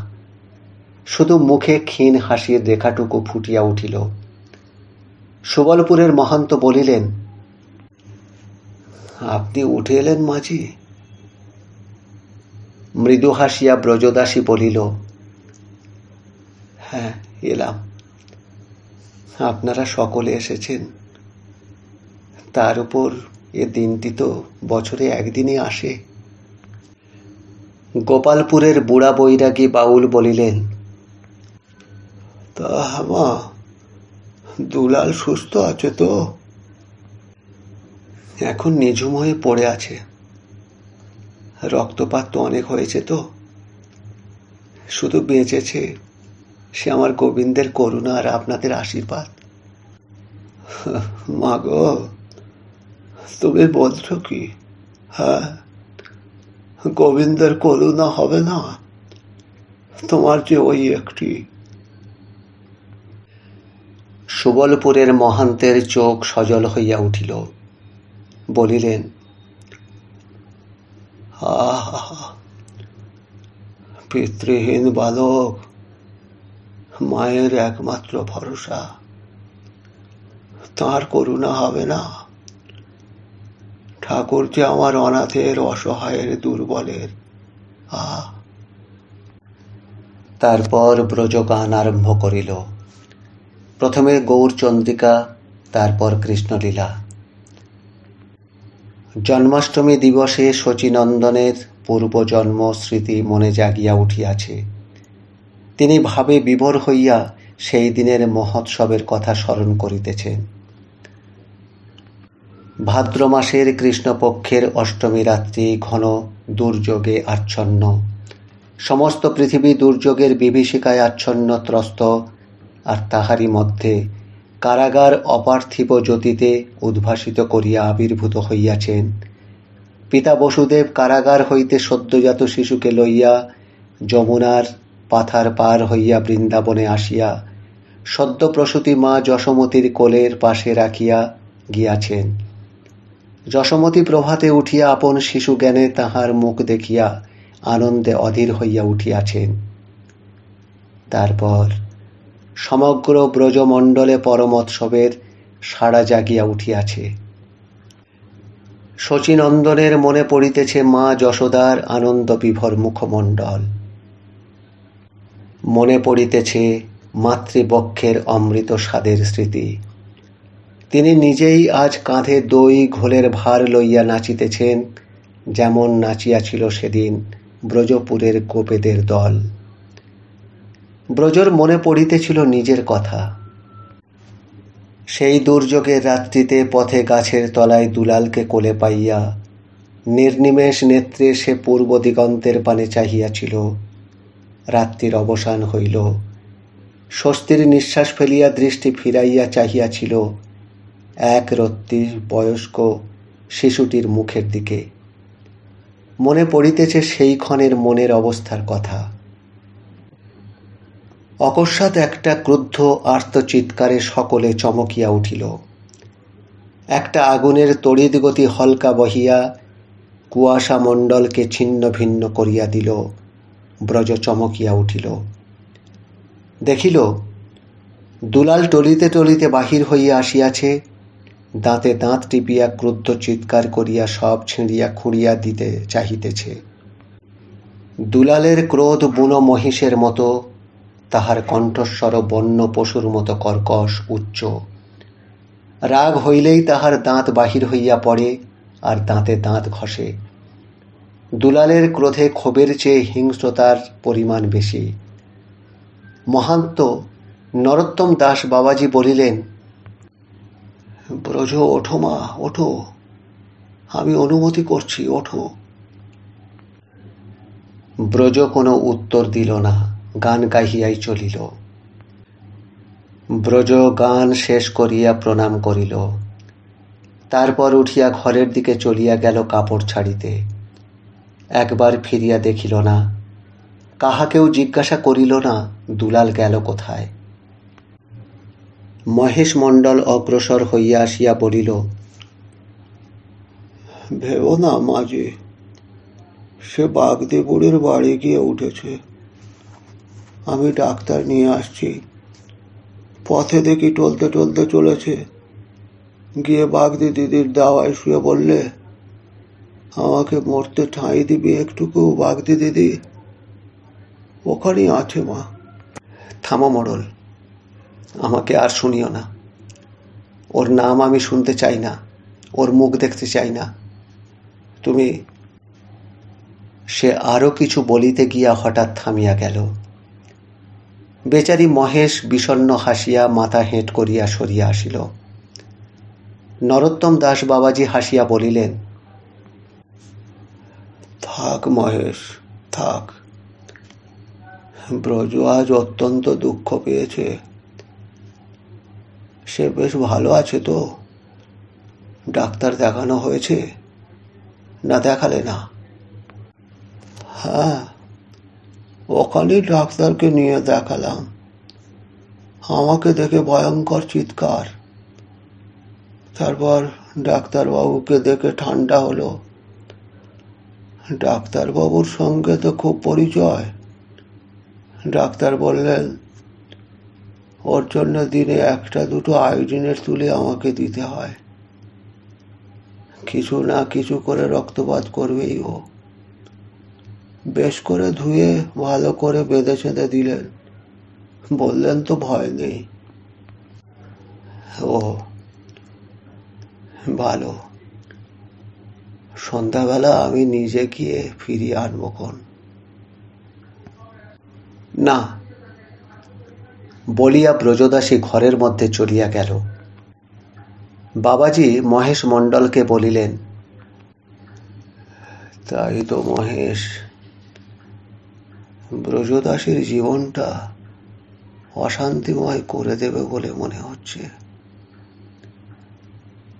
শুধু মুখে ক্ষীণ হাসির রেখাটুকু ফুটিয়া উঠিল। সুবলপুরের মহন্ত বলিলেন, আপনি উঠে এলেন মাঝি? মৃদু হাসিয়া ব্রজদাসী বলিল, হ্যাঁ এলাম। আপনারা সকলে এসেছেন, তার উপর এ দিনটি তো বছরে একদিনই আসে। গোপালপুরের বুড়া বৈরাগী বাউল বলিলেন, তা হামা, দুলাল সুস্থ আছে তো? এখন নিঝুম হয়ে পড়ে আছে। রক্তপাত তো অনেক হয়েছে তো, শুধু বেঁচেছে সে আমার গোবিন্দের করুণা আর আপনাদের আশীর্বাদ। মা গো, তুমি বলছো কি? হ্যাঁ, গোবিন্দের করুণা হবে না? তোমার যে ওই একটি। সুবলপুরের মহান্তের চোখ সজল হইয়া উঠিল। বলিলেন, পিতৃহীন বালক, মায়ের একমাত্র ভরসা, তাঁর করুণা হবে না? ঠাকুর যে আমার অনাথের, অসহায়ের, দুর্বলের। তারপর ব্রজ গান আরম্ভ করিল। প্রথমে গৌরচন্দ্রিকা, তারপর কৃষ্ণলীলা। জন্মাষ্টমী দিবসে শচীনন্দনের পূর্বজন্ম স্মৃতি মনে জাগিয়া উঠিয়াছে। তিনি ভাবে বিভোর হইয়া সেই দিনের মহোৎসবের কথা স্মরণ করিতেছেন। ভাদ্র মাসের কৃষ্ণপক্ষের অষ্টমী রাত্রি ঘন দুর্যোগে আচ্ছন্ন। সমস্ত পৃথিবী দুর্যোগের বিভীষিকায় আচ্ছন্ন ত্রস্ত, আর তাহারই মধ্যে কারাগার অপার্থিব জ্যোতিতে উদ্ভাসিত করিয়া আবির্ভূত হইয়াছেন। পিতা বসুদেব কারাগার হইতে সদ্যজাত শিশুকে লইয়া যমুনার পাথার পার হইয়া বৃন্দাবনে আসিয়া সদ্য প্রসূতি মা যশোমতীর কোলের পাশে রাখিয়া গিয়াছেন। যশোমতী প্রভাতে উঠিয়া আপন শিশু জ্ঞানে তাহার মুখ দেখিয়া আনন্দে অধীর হইয়া উঠিয়াছেন। তারপর সমগ্র ব্রজমণ্ডলে পরমোৎসবের সাড়া জাগিয়া উঠিয়াছে। শচীনন্দনের মনে পড়িতেছে মা যশোদার আনন্দ বিভোর মুখমণ্ডল। মনে পড়িতেছে মাতৃবক্ষের অমৃত স্বাদের স্মৃতি। তিনি নিজেই আজ কাঁধে দই ঘোলের ভার লইয়া নাচিতেছেন, যেমন নাচিয়াছিল সেদিন ব্রজপুরের গোপেদের দল। ব্রজর মনে পড়িতেছিল নিজের কথা। সেই দুর্যোগের রাত্রিতে পথে গাছের তলায় দুলালকে কোলে পাইয়া নির্নিমেষ নেত্রে সে পূর্ব দিগন্তের পানে চাহিয়াছিল। রাত্রির অবসান হইল। স্বস্তির নিঃশ্বাস ফেলিয়া দৃষ্টি ফিরাইয়া চাহিয়াছিল এক রত্তি বয়স্ক শিশুটির মুখের দিকে। মনে পড়িতেছে সেই ক্ষণের মনের অবস্থার কথা। অকস্মাৎ একটা ক্রুদ্ধ আর্ত চিৎকারে সকলে চমকিয়া উঠিল। একটা আগুনের তড়িৎ গতি হলকা বহিয়া কুয়াশা মণ্ডলকে ছিন্ন ভিন্ন করিয়া দিল। ব্রজ চমকিয়া উঠিল। দেখিল দুলাল টলিতে টলিতে বাহির হইয়া আসিয়াছে। দাঁতে দাঁত টিপিয়া ক্রুদ্ধ চিৎকার করিয়া সব ছিঁড়িয়া খুঁড়িয়া দিতে চাহিতেছে। দুলালের ক্রোধ বুনো মহিষের মতো, তাহার কণ্ঠস্বর বন্য পশুর মতো কর্কশ উচ্চ। রাগ হইলেই তাহার দাঁত বাহির হইয়া পড়ে আর দাঁতে দাঁত ঘষে। দুলালের ক্রোধে ক্ষোভের চেয়ে হিংস্রতার পরিমাণ বেশি। মহান্ত নরোত্তম দাস বাবাজি বলিলেন, ব্রজ ওঠো মা, ওঠো, আমি অনুমতি করছি, ওঠো। ব্রজ কোনো উত্তর দিল না, গান গাহিয়াই চলিল। ব্রজ গান শেষ করিয়া প্রণাম করিল। তারপর উঠিয়া ঘরের দিকে চলিয়া গেল কাপড় ছাড়িতে। একবার ফিরিয়া দেখিল না, কাহাকেও জিজ্ঞাসা করিল না দুলাল গেল কোথায়। মহেশ মণ্ডল অগ্রসর হইয়া আসিয়া বলিল, ভেবো না মাঝি, সে বাগদেবুড়ের বাড়ি গিয়ে উঠেছে। আমি ডাক্তার নিয়ে আসছি। পথে দেখি টলতে টলতে চলেছে। গিয়ে বাগদি দিদির দাওয়ায় শুয়ে বললে, আমাকে মরতে ঠাঁই দিবি একটুকু বাগদি দিদি? ওখানেই আছে মা। থামো মোড়ল, আমাকে আর শুনিও না। ওর নাম আমি শুনতে চাই না, ওর মুখ দেখতে চাই না। তুমি। সে আরো কিছু বলিতে গিয়া হঠাৎ থামিয়া গেল। বেচারি মহেশ বিষণ্ণ হাসিয়া মাথা হেঁট করিয়া সরিয়া আসিল। নরোত্তম দাস বাবাজি হাসিয়া বলিলেন, থাক মহেশ, থাক। ব্রজ আজ অত্যন্ত দুঃখ পেয়েছে। সে বেশ ভালো আছে তো? ডাক্তার দেখানো হয়েছে না দেখালে না? হ্যাঁ, ওখানে ডাক্তারকে নিয়ে দেখালাম। আমাকে দেখে ভয়ঙ্কর চিৎকার। তারপর ডাক্তারবাবুকে দেখে ঠান্ডা হলো। ডাক্তারবাবুর সঙ্গে তো খুব পরিচয়। ডাক্তার বললেন, ওর জন্য দিনে 1-2 আয়োডিনের তুলে আমাকে দিতে হয়। কিছু না কিছু করে রক্তপাত করবেই ও। বেশ করে ধুয়ে ভালো করে বেঁধে ছেঁধে দিলেন। বললেন তো ভয় নেই। ও ভালো। সন্ধ্যাবেলা আমি নিজে গিয়ে ফিরিয়ে আনবো খন। না, বলিয়া ব্রজদাসী ঘরের মধ্যে চলিয়া গেল। বাবাজি মহেশ মণ্ডলকে বলিলেন, তাই তো মহেশ, ব্রজদাসীর জীবনটা অশান্তিময় করে দেবে বলে মনে হচ্ছে।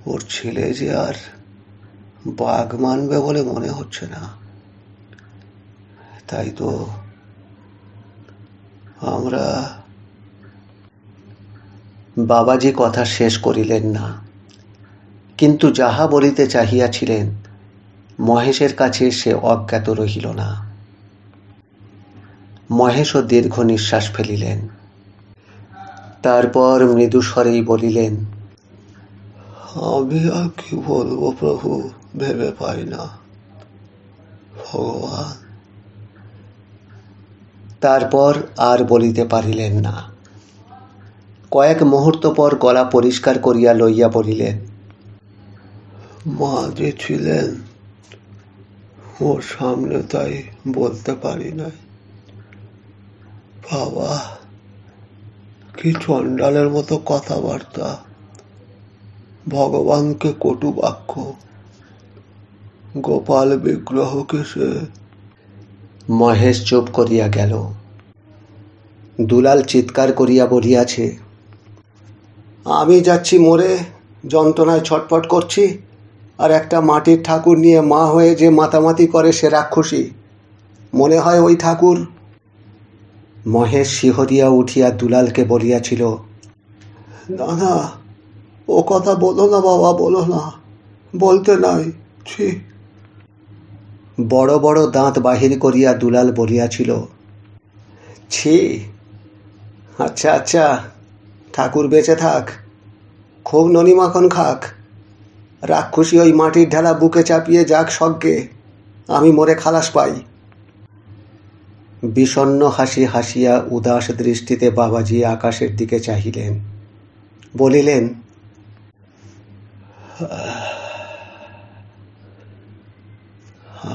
ওর ছেলে যে আর বাঘ মানবে বলে মনে হচ্ছে না। তাই তো আমরা। বাবাজি কথা শেষ করিলেন না, কিন্তু যাহা বলিতে চাহিয়াছিলেন মহেশের কাছে সে অজ্ঞাত রহিল না। মহেশও দীর্ঘ নিঃশ্বাস ফেলিলেন। তারপর মৃদু স্বরেই বলিলেন, আমি আর কি বলবো প্রভু, ভেবে পাই না, ভগবান। তারপর আর বলিতে পারিলেন না। কয়েক মুহূর্ত পর গলা পরিষ্কার করিয়া লইয়া বলিলেন, মা যে ছিলেন ওর সামনে তাই বলতে পারি নাই। বাবা, কি চণ্ডালের মতো কথাবার্তা, ভগবানকে কটু বাক্য, গোপাল বিগ্রহকে সে। মহেশ চুপ করিয়া গেল। দুলাল চিৎকার করিয়া বলিয়াছে, আমি যাচ্ছি মরে, যন্ত্রণায় ছটফট করছি, আর একটা মাটির ঠাকুর নিয়ে মা হয়ে যে মাতামাতি করে সে রাক্ষসী, মনে হয় ওই ঠাকুর। মহেশ শিহরিয়া উঠিয়া দুলালকে বলিয়াছিল, না না, ও কথা বলো না বাবা, বলো না, বলতে নাই, ছি। বড় বড় দাঁত বাহির করিয়া দুলাল বলিয়াছিল, ছি, আচ্ছা আচ্ছা, ঠাকুর বেঁচে থাক, খুব ননি মাখন খাক, রাক্ষসী ওই মাটির ঢেলা বুকে চাপিয়ে যাক স্বর্গে, আমি মরে খালাস পাই। বিষণ্ণ হাসি হাসিয়া উদাস দৃষ্টিতে বাবাজি আকাশের দিকে চাহিলেন, বলিলেন,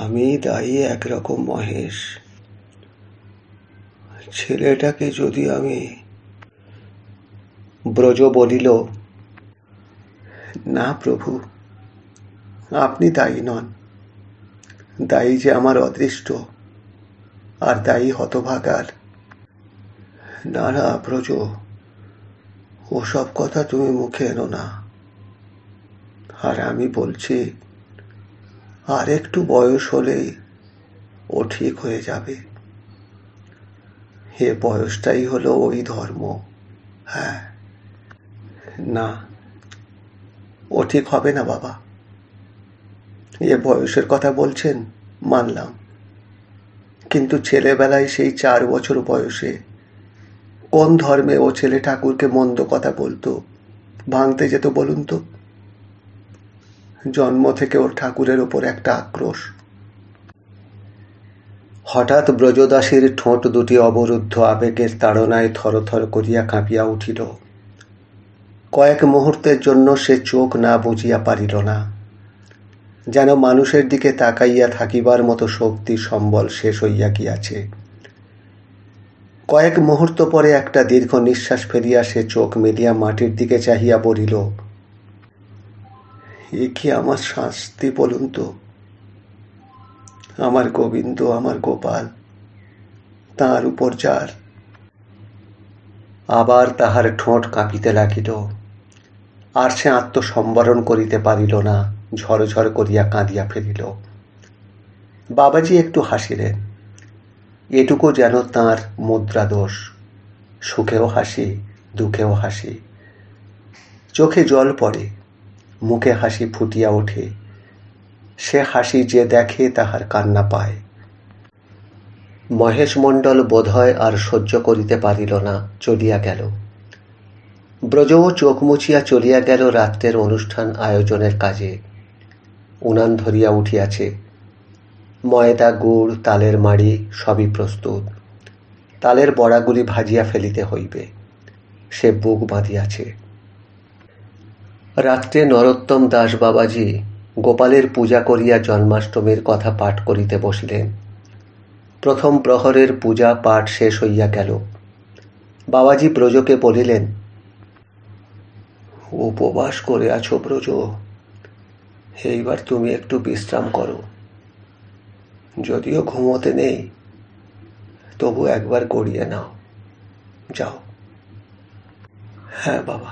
আমি দায়ী একরকম মহেশ। ছেলেটাকে যদি আমি। ব্রজ বলিল, না প্রভু, আপনি দায়ী নন, দায়ী যে আমার অদৃষ্ট, আর দায়ী হতভাগার। না না ব্রজ, ওসব কথা তুমি মুখে এনো না। আর আমি বলছি, আর একটু বয়স হলেই ও ঠিক হয়ে যাবে। এ বয়সটাই হলো ওই ধর্ম। হ্যাঁ, না, ও ঠিক হবে না বাবা। এ বয়সের কথা বলছেন, মানলাম, কিন্তু ছেলেবেলায় সেই 4 বছর বয়সে কোন ধর্মে ও ছেলে ঠাকুরকে মন্দ কথা বলতো, ভাঙতে যেত বলুন তো? জন্ম থেকে ওর ঠাকুরের ওপর একটা আক্রোশ। হঠাৎ ব্রজদাসীর ঠোঁট দুটি অবরুদ্ধ আবেগের তাড়নায় থরথর করিয়া কাঁপিয়া উঠিল। কয়েক মুহূর্তের জন্য সে চোখ না বুঝিয়া পারিল না, যেন মানুষের দিকে তাকাইয়া থাকিবার মতো শক্তি সম্বল শেষ হইয়া গিয়াছে। কয়েক মুহূর্ত পরে একটা দীর্ঘ নিঃশ্বাস ফেলিয়া সে চোখ মেলিয়া মাটির দিকে চাহিয়া বলিল, এ কি আমার শাস্তি বলুন তো? আমার গোবিন্দ, আমার গোপাল, তাঁর উপর যার। আবার তাহার ঠোঁট কাঁপিতে লাগিল, আর সে আত্মসম্বরণ করিতে পারিল না, ঝরঝর করিয়া কাঁদিয়া ফেলিল। বাবাজি একটু হাসিলেন, এটুকু যেন তাঁর মুদ্রাদোষ, সুখেও হাসি, দুঃখেও হাসি। চোখে জল পড়ে, মুখে হাসি ফুটিয়া ওঠে। সে হাসি যে দেখে তাহার কান্না পায়। মহেশ মণ্ডল বোধহয় আর সহ্য করিতে পারিল না, চলিয়া গেল। ব্রজও চোখ মুছিয়া চলিয়া গেল রাত্রের অনুষ্ঠান আয়োজনের কাজে। উনান ধরিয়া উঠিয়াছে, ময়দা, গুড়, তালের মাড়ি সবই প্রস্তুত। তালের বড়াগুলি ভাজিয়া ফেলিতে হইবে, সে বুক বাঁধিয়াছে। রাত্রে নরোত্তম দাস বাবাজি গোপালের পূজা করিয়া জন্মাষ্টমীর কথা পাঠ করিতে বসিলেন। প্রথম প্রহরের পূজা পাঠ শেষ হইয়া গেল। বাবাজি ব্রজকে বলিলেন, উপবাস করে আছো ব্রজ, এইবার তুমি একটু বিশ্রাম করো। যদিও ঘুমোতে নেই, তবু একবার গড়িয়ে নাও, যাও। হ্যাঁ বাবা,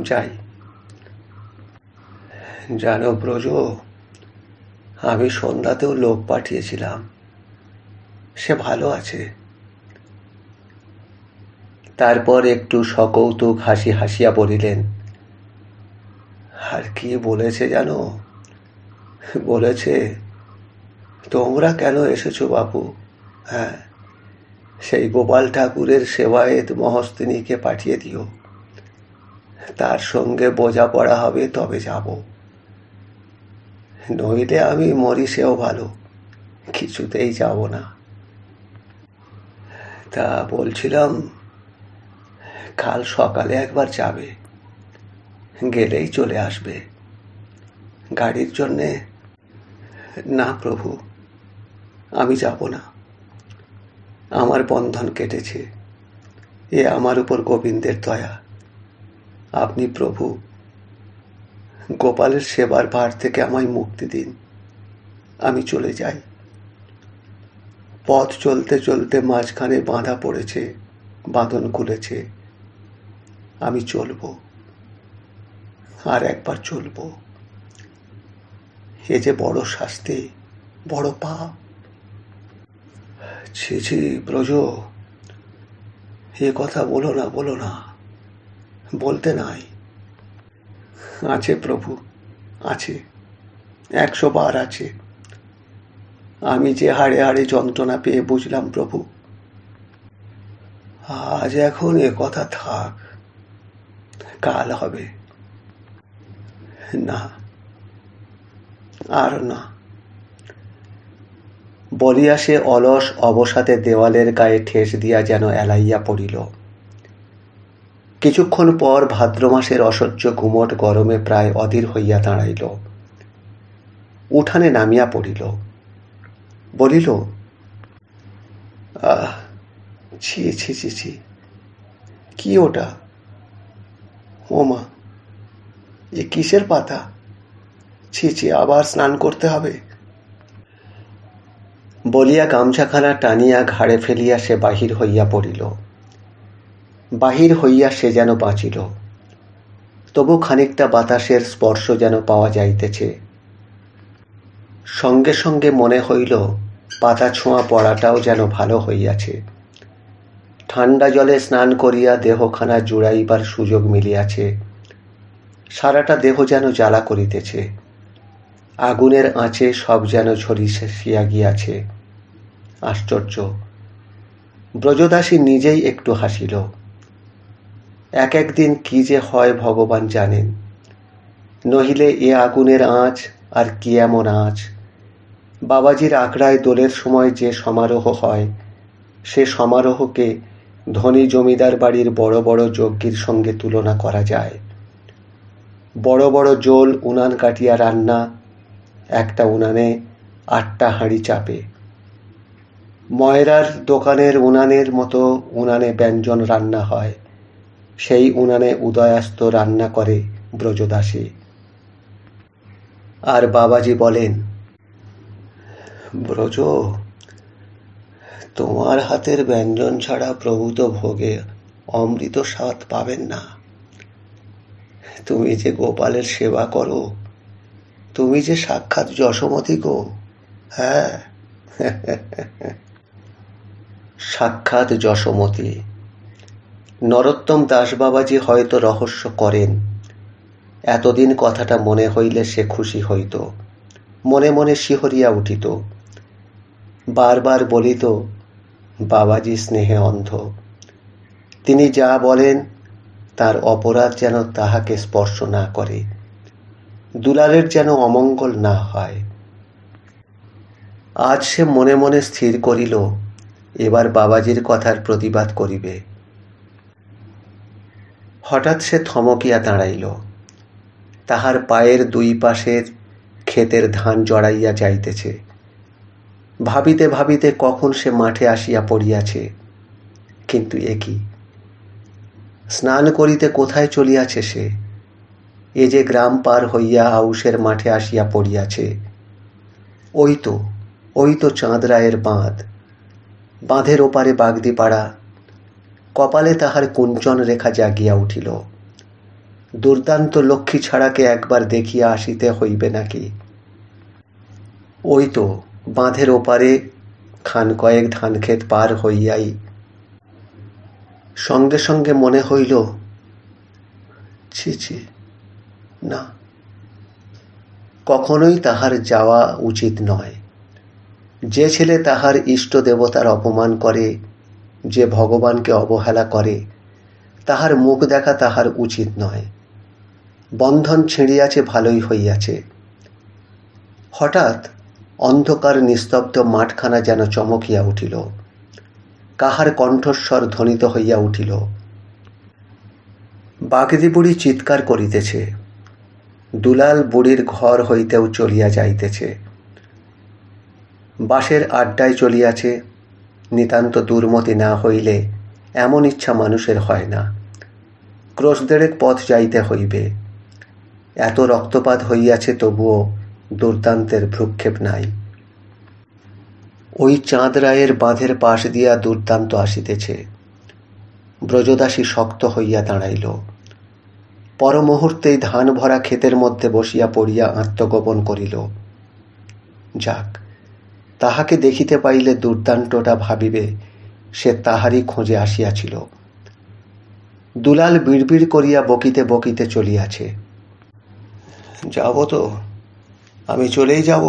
যাই। জানো ব্রজ, আমি সন্ধ্যাতেও লোক পাঠিয়েছিলাম, সে ভালো আছে। তারপর একটু সকৌতুক হাসি হাসিয়া বলিলেন, আর কি বলেছে জানো? বলেছে, তোমরা কেন এসেছো বাপু? হ্যাঁ, সেই গোপাল ঠাকুরের সেবায়েত মহস্তিনীকে পাঠিয়ে দিও, তার সঙ্গে বোঝাপড়া হবে, তবে যাব। নইলে আমি মরি, সেও ভালো, কিছুতেই যাব না। তা বলছিলাম, কাল সকালে একবার যাবে, গেলেই চলে আসবে। গাড়ির জন্যে? না প্রভু, আমি যাব না। আমার বন্ধন কেটেছে, এ আমার উপর গোবিন্দের দয়া। আপনি প্রভু গোপালের সেবার ভার থেকে আমায় মুক্তি দিন, আমি চলে যাই। পথ চলতে চলতে মাঝখানে বাঁধা পড়েছে, বাঁধন খুলেছে। আমি চলব, আর একবার চলব। এ যে বড় শাস্তি, বড় পাপ। ছি ছি ব্রজ, এ কথা বলো না, বলো না, বলতে নাই। আছে প্রভু, আছে, 100 বার আছে। আমি যে হাড়ে হাড়ে যন্ত্রণা পেয়ে বুঝলাম প্রভু। আজ এখন এ কথা থাক, কাল হবে। না, আর না। বলিয়া সে অলস অবসাদে দেওয়ালের গায়ে ঠেস দিয়া যেন এলাইয়া পড়িল। কিছুক্ষণ পর ভাদ্র মাসের অসহ্য গুমট গরমে প্রায় অধীর হইয়া দাঁড়াইল। উঠানে নামিয়া পড়িল, বলিল, আহ, ছি ছি ছি ছি, কি ওটা? ওমা, এ কিসের পাতা? ছি ছি, আবার স্নান করতে হবে। বলিয়া গামছাখানা টানিয়া ঘাড়ে ফেলিয়া সে বাহির হইয়া পড়িল। বাহির হইয়া সে যেন বাঁচিল, তবু খানিকটা বাতাসের স্পর্শ যেন পাওয়া যাইতেছে। সঙ্গে সঙ্গে মনে হইল পাতা ছোঁয়া পড়াটাও যেন ভালো হইয়াছে। ঠান্ডা জলে স্নান করিয়া দেহখানা জুড়াইবার সুযোগ মিলিয়াছে। সারাটা দেহ যেন জ্বালা করিতেছে, আগুনের আঁচে সব যেন ঝরিয়া গিয়াছে। আশ্চর্য! ব্রজদাসী নিজেই একটু হাসিল। এক একদিন কি যে হয় ভগবান জানেন। নহিলে এ আগুনের আঁচ আর কি এমন আঁচ! বাবাজির আখড়ায় দোলের সময় যে সমারোহ হয়, সে সমারোহকে ধনী জমিদার বাড়ির বড় বড় যজ্ঞের সঙ্গে তুলনা করা যায়। বড় বড় জোল উনান কাটিয়া রান্না, একটা উনানে 8টা হাঁড়ি চাপে। ময়রার দোকানের উনানের মতো উনানে ব্যঞ্জন রান্না হয়, সেই উনানে উদয়াস্ত রান্না করে ব্রজদাসী। আর বাবাজি বলেন, ব্রজ, তোমার হাতের ব্যঞ্জন ছাড়া প্রভূত ভোগে অমৃত স্বাদ পাবেন না। তুমি যে গোপালের সেবা করো, তুমি যে সাক্ষাৎ যশোমতী গো। হ্যাঁ, সাক্ষাৎ যশোমতী। নরোত্তম দাস বাবাজি হয়তো রহস্য করেন। এতদিন কথাটা মনে হইলে সে খুশি হইত, মনে মনে শিহরিয়া উঠিত। বারবার বলিত, বাবাজি স্নেহে অন্ধ। তিনি যা বলেন তার অপরাধ যেন তাহাকে স্পর্শ না করে, দুলালের যেন অমঙ্গল না হয়। আজ সে মনে মনে স্থির করিল, এবার বাবাজির কথার প্রতিবাদ করিবে। হঠাৎ সে থমকিয়া দাঁড়াইল। তাহার পায়ের দুই পাশের ক্ষেতের ধান জড়াইয়া যাইতেছে। ভাবিতে ভাবিতে কখন সে মাঠে আসিয়া পড়িয়াছে। কিন্তু এ কি, স্নান করিতে কোথায় চলিয়াছে সে? এ যে গ্রাম পার হইয়া আউশের মাঠে আসিয়া পড়িয়াছে। ওই তো চাঁদ রায়ের বাঁধ। বাঁধের ওপারে বাগদিপাড়া। কপালে তাহার কুঞ্চন রেখা জাগিয়া উঠিল। দুর্দান্ত লক্ষ্মী ছাড়াকে একবার দেখিয়া আসিতে হইবে নাকি। ওই তো বাঁধের ওপারে খান কয়েক ধানক্ষেত পার হইয়াই সঙ্গে সঙ্গে মনে হইল, ছি ছি, না, কখনোই তাহার যাওয়া উচিত নয়। যে ছেলে তাহার ইষ্ট দেবতার অপমান করে, যে ভগবানকে অবহেলা করে, তাহার মুখ দেখা তাহার উচিত নয়। বন্ধন ছিঁড়িয়াছে ভালোই হইয়াছে। হঠাৎ অন্ধকার নিস্তব্ধ মাঠখানা যেন চমকিয়া উঠিল। কাহার কণ্ঠস্বর ধ্বনিত হইয়া উঠিল। বাগদি বুড়ি চিৎকার করিতেছে। দুলাল বুড়ির ঘর হইতেও চলিয়া যাইতেছে। বাঁশের আড্ডায় চলিয়াছে। নিতান্ত দুর্মতি না হইলে এমন ইচ্ছা মানুষের হয় না। ক্রোশ দেড়েক পথ যাইতে হইবে। এত রক্তপাত হইয়াছে, তবুও দুর্দান্তের ভ্রুক্ষেপ নাই। ওই চাঁদ রায়ের বাঁধের পাশ দিয়া দুর্দান্ত আসিতেছে। ব্রজদাসী শক্ত হইয়া দাঁড়াইল। পরমুহূর্তেই ধান ভরা ক্ষেতের মধ্যে বসিয়া পড়িয়া আত্মগোপন করিল। যাক, তাহাকে দেখিতে পাইলে দুর্দান্তটা ভাবিবে সে তাহারই খোঁজে আসিয়াছিল। দুলাল বিড়বিড় করিয়া বকিতে বকিতে চলিয়াছে। যাব তো, আমি চলেই যাব।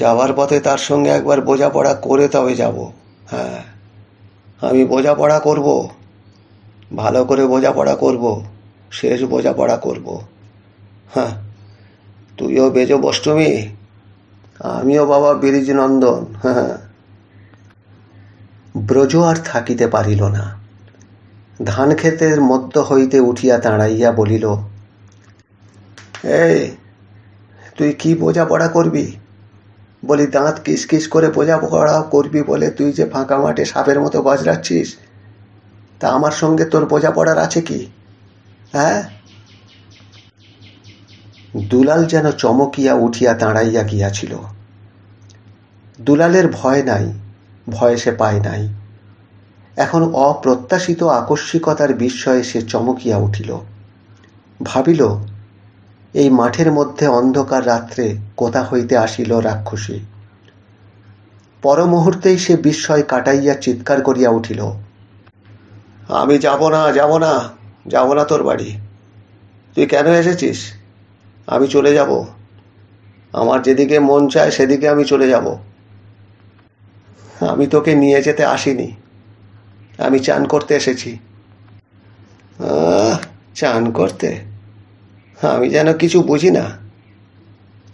যাওয়ার পথে তার সঙ্গে একবার বোঝাপড়া করে তবে যাব। হ্যাঁ, আমি বোঝাপড়া করব, ভালো করে বোঝাপড়া করব, শেষ বোঝাপড়া করব। হ্যাঁ, তুইও বেজো বষ্টমী, আমিও বাবা বীরিজনন্দন। হ্যাঁ। ব্রজ আর থাকিতে পারিল না। ধান ক্ষেতের মধ্য হইতে উঠিয়া দাঁড়াইয়া বলিল, এই, তুই কি বোঝাপড়া করবি? বলি, দাঁত কিসকিস করে বোঝাপড়া করবি বলে তুই যে ফাঁকা মাঠে সাপের মতো গজরাচ্ছিস, তা আমার সঙ্গে তোর বোঝাপড়ার আছে কি? হ্যাঁ? দুলাল যেন চমকিয়া উঠিয়া দাঁড়াইয়া গিয়াছিল। দুলালের ভয় নাই, ভয় সে পায় নাই। এখন অপ্রত্যাশিত আকস্মিকতার বিস্ময়ে সে চমকিয়া উঠিল। ভাবিল, এই মাঠের মধ্যে অন্ধকার রাত্রে কোথা হইতে আসিল রাক্ষসী। পর মুহূর্তেই সে বিস্ময় কাটাইয়া চিৎকার করিয়া উঠিল, আমি যাব না, যাব না, যাব না তোর বাড়ি। তুই কেন এসেছিস? আমি চলে যাব। আমার যেদিকে মন চায় সেদিকে আমি চলে যাব। আমি তোকে নিয়ে যেতে আসিনি, আমি চান করতে এসেছি। চান করতে? আমি যেন কিছু বুঝি না।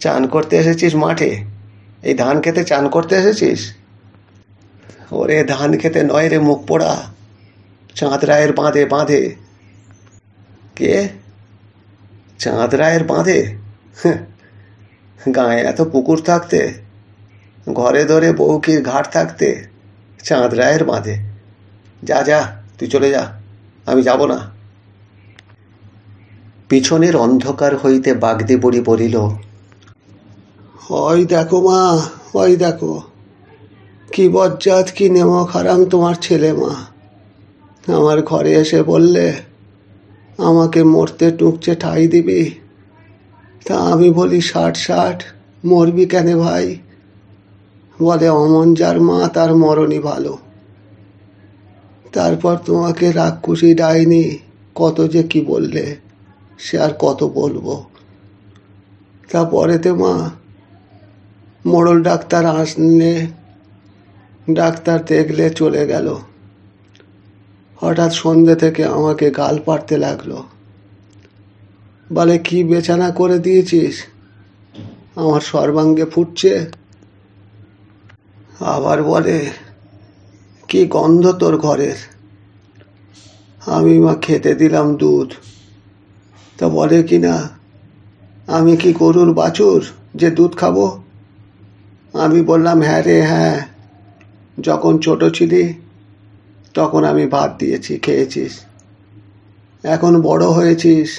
চান করতে এসেছিস মাঠে? এই ধান খেতে চান করতে এসেছিস? ওরে, ধান খেতে নয় রে মুখ পোড়া, চাঁদ রায়ের বাঁধে। বাঁধে? কে? চাঁদ রায়ের বাঁধে? গায়ে এত পুকুর থাকতে, ঘরে ধরে বউকির ঘাট থাকতে, চাঁদ রায়ের বাঁধে? যা যা, তুই চলে যা, আমি যাব না। পিছনের অন্ধকার হইতে বাগদি বুড়ি বলিল, ওই দেখো মা, ওই দেখো, কি বজ্জাত, কি নেমক হারাম তোমার ছেলে। মা আমার ঘরে এসে বললে আমাকে মরতে টুকছে ঠাই দিবি। তা আমি বলি, 60 মরবি কেন ভাই? বলে, অমন যার মা তার মরণই ভালো। তারপর তোমাকে রাক্ষসী ডাইনি কত যে কি বললে, সে আর কত বলবো। তারপরেতে মা মোড়ল ডাক্তার আসলে, ডাক্তার দেখলে চলে গেল। হঠাৎ সন্ধ্যে থেকে আমাকে গাল পাড়তে লাগলো। বলে, কি বেচানা করে দিয়েছিস? আমার সর্বাঙ্গে ফুটছে। আবার বলে, কি গন্ধ তোর ঘরের। আমি মা খেতে দিলাম দুধ, তা বলে কিনা আমি কি গরুর বাছুর যে দুধ খাবো? আমি বললাম, হ্যাঁ রে হ্যাঁ, যখন ছোট ছিলি তখন আমি ভাত দিয়েছি, খেয়েছিস। এখন বড় হয়েছিস,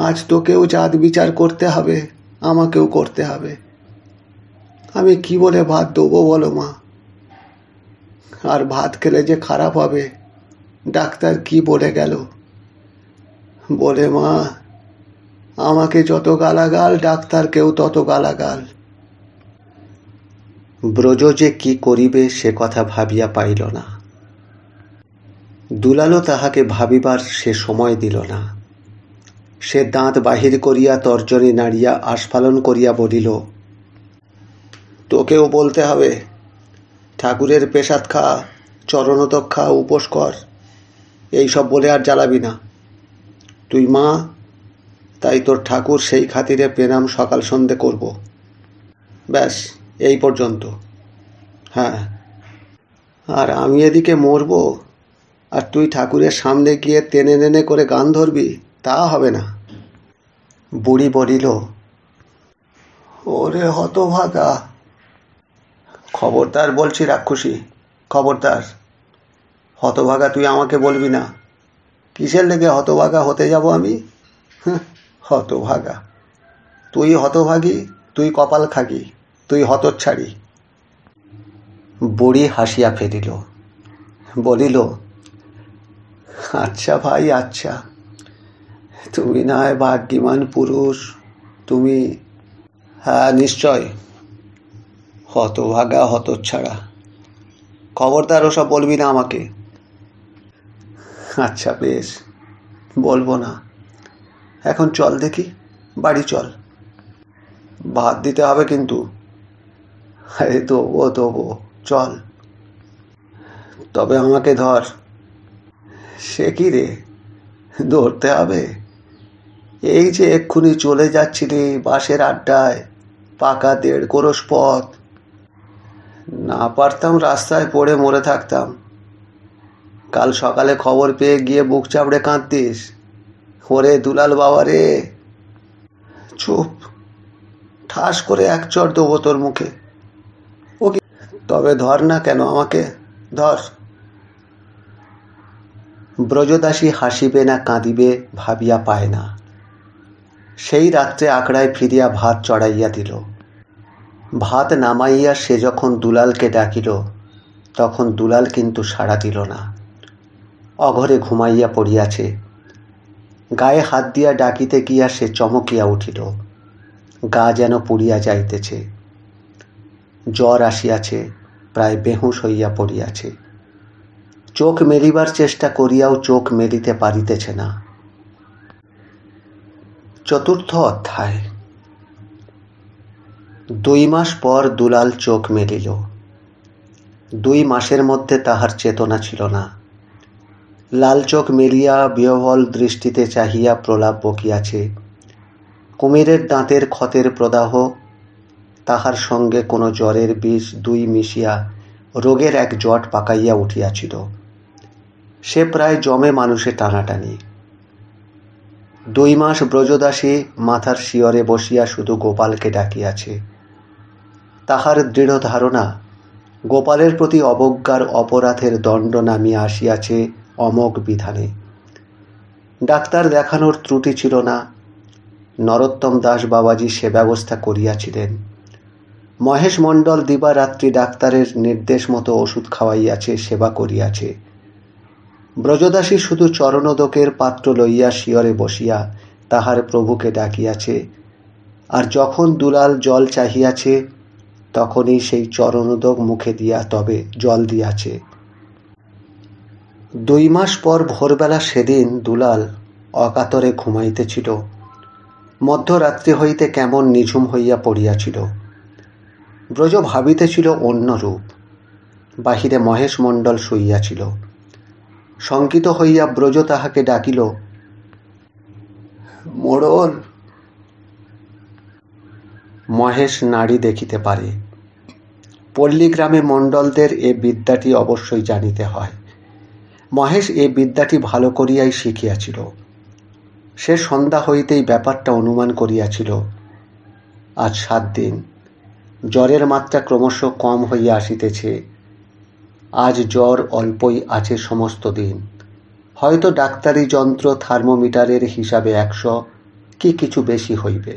আজ তোকেও জাত বিচার করতে হবে, আমাকেও করতে হবে। আমি কি বলে ভাত দেবো বলো মা? আর ভাত খেলে যে খারাপ হবে, ডাক্তার কি বলে গেল? বলে মা, আমাকে যত গালাগাল, ডাক্তারকেও তত গালাগাল। ব্রজ যে কি করিবে সে কথা ভাবিয়া পাইল না। দুলালও তাহাকে ভাবিবার সে সময় দিল না। সে দাঁত বাহির করিয়া তর্জনী নাড়িয়া আস্ফালন করিয়া বলিল, তোকেও বলতে হবে, ঠাকুরের পেশাদ খা, চরণোদক খা, উপোস কর, এইসব বলে আর জ্বালাবি না। তুই মা, তাই তোর ঠাকুর সেই খাতিরে প্রণাম সকাল সন্ধে করব। ব্যাস এই পর্যন্ত। হ্যাঁ, আর আমি এদিকে মরব, আর তুই ঠাকুরের সামনে গিয়ে টেনে নেনে করে গান ধরবি, তা হবে না। বুড়ি বলিল, ওরে হতভাগা! খবরদার বলছি রাক্ষসী, খবরদার। হতভাগা তুই আমাকে বলবি না। কিসের লেগে হতভাগা হতে যাব আমি? হতভাগা! তুই হতভাগী, তুই কপাল খাগি, তুই হতচ্ছাড়ি। বুড়ি হাসিয়া ফেলিল, বলিল, আচ্ছা ভাই আচ্ছা, তুমি না হয় ভাগ্যবান পুরুষ, তুমি। হ্যাঁ নিশ্চয়, হতভাগা হতচ্ছাড়া। খবরদার ওসব বলবি না আমাকে। আচ্ছা বেশ, বলবো না। এখন চল দেখি, বাড়ি চল। ভাত দিতে হবে কিন্তু। আরে দেবো, চল। তবে আমাকে ধর। সে কি রে, ধরতে হবে? এই যে এক্ষুনি চলে যাচ্ছিলি বাসের আড্ডায়, পাকা 1.5 ক্রোশ পথ। না পারতাম রাস্তায় পড়ে মরে থাকতাম। কাল সকালে খবর পেয়ে গিয়ে বুক চাপড়ে কাঁদতিস, ওরে দুলাল বাবা রে। চুপ, ঠাস করে এক চড় দেবো তোর মুখে। ও কি, তবে ধর না কেন আমাকে, ধর। ব্রজদাসী হাসিবে না কাঁদিবে ভাবিয়া পায় না। সেই রাত্রে আকড়ায় ফিরিয়া ভাত চড়াইয়া দিল। ভাত নামাইয়া সে যখন দুলালকে ডাকিল, তখন দুলাল কিন্তু সাড়া দিল না। অঘরে ঘুমাইয়া পড়িয়াছে। গায়ে হাত দিয়া ডাকিতে গিয়া সে চমকিয়া উঠিল। গা যেন পুড়িয়া যাইতেছে। জ্বর আসিয়াছে, প্রায় বেহুঁশ হইয়া পড়িয়াছে। চোখ মেলিবার চেষ্টা করিয়াও চোখ মেলিতে পারিতেছে না। চতুর্থ অধ্যায়। 2 মাস পর দুলাল চোখ মেলিল। 2 মাসের মধ্যে তাহার চেতনা ছিল না। লাল চোখ মেলিয়া বিহ্বল দৃষ্টিতে চাহিয়া প্রলাপ বকিয়াছে। কুমিরের দাঁতের ক্ষতের প্রদাহ, তাহার সঙ্গে কোনো জ্বরের বিষ 2 মিশিয়া রোগের এক জট পাকাইয়া উঠিয়াছিল। সে প্রায় জমে মানুষে টানাটানি। 2 মাস ব্রজদাসী মাথার শিয়রে বসিয়া শুধু গোপালকে ডাকিয়াছে। তাহার দৃঢ় ধারণা, গোপালের প্রতি অবজ্ঞার অপরাধের দণ্ড নামিয়া আসিয়াছে অমোঘ বিধানে। ডাক্তার দেখানোর ত্রুটি ছিল না। নরোত্তম দাস বাবাজি সে ব্যবস্থা করিয়াছিলেন। মহেশ মণ্ডল দিবারাত্রি ডাক্তারের নির্দেশ মতো ওষুধ খাওয়াইয়াছে, সেবা করিয়াছে। ব্রজদাসী শুধু চরণোদকের পাত্র লইয়া শিয়রে বসিয়া তাহার প্রভুকে ডাকিয়াছে, আর যখন দুলাল জল চাহিয়াছে তখনই সেই চরণোদক মুখে দিয়া তবে জল দিয়াছে। 2 মাস পর ভোরবেলা সেদিন দুলাল অকাতরে ঘুমাইতেছিল। মধ্যরাত্রি হইতে কেমন নিঝুম হইয়া পড়িয়াছিল। ব্রজ ভাবিতেছিল অন্য রূপ। বাহিরে মহেশ মণ্ডল শুইয়াছিল। শঙ্কিত হইয়া ব্রজ তাহাকে ডাকিল, মোড়ল। মহেশ নাড়ি দেখিতে পারে। পল্লীগ্রামে মণ্ডলদের এ বিদ্যাটি অবশ্যই জানিতে হয়। মহেশ এ বিদ্যাটি ভালো করিয়াই শিখিয়াছিল। সে সন্ধ্যা হইতেই ব্যাপারটা অনুমান করিয়াছিল। আজ 7 দিন, জ্বরের মাত্রা ক্রমশ কম হইয়া আসিতেছে। আজ জ্বর অল্পই আছে সমস্ত দিন, হয়তো ডাক্তারি যন্ত্র থার্মোমিটারের হিসাবে 100 কি কিছু বেশি হইবে।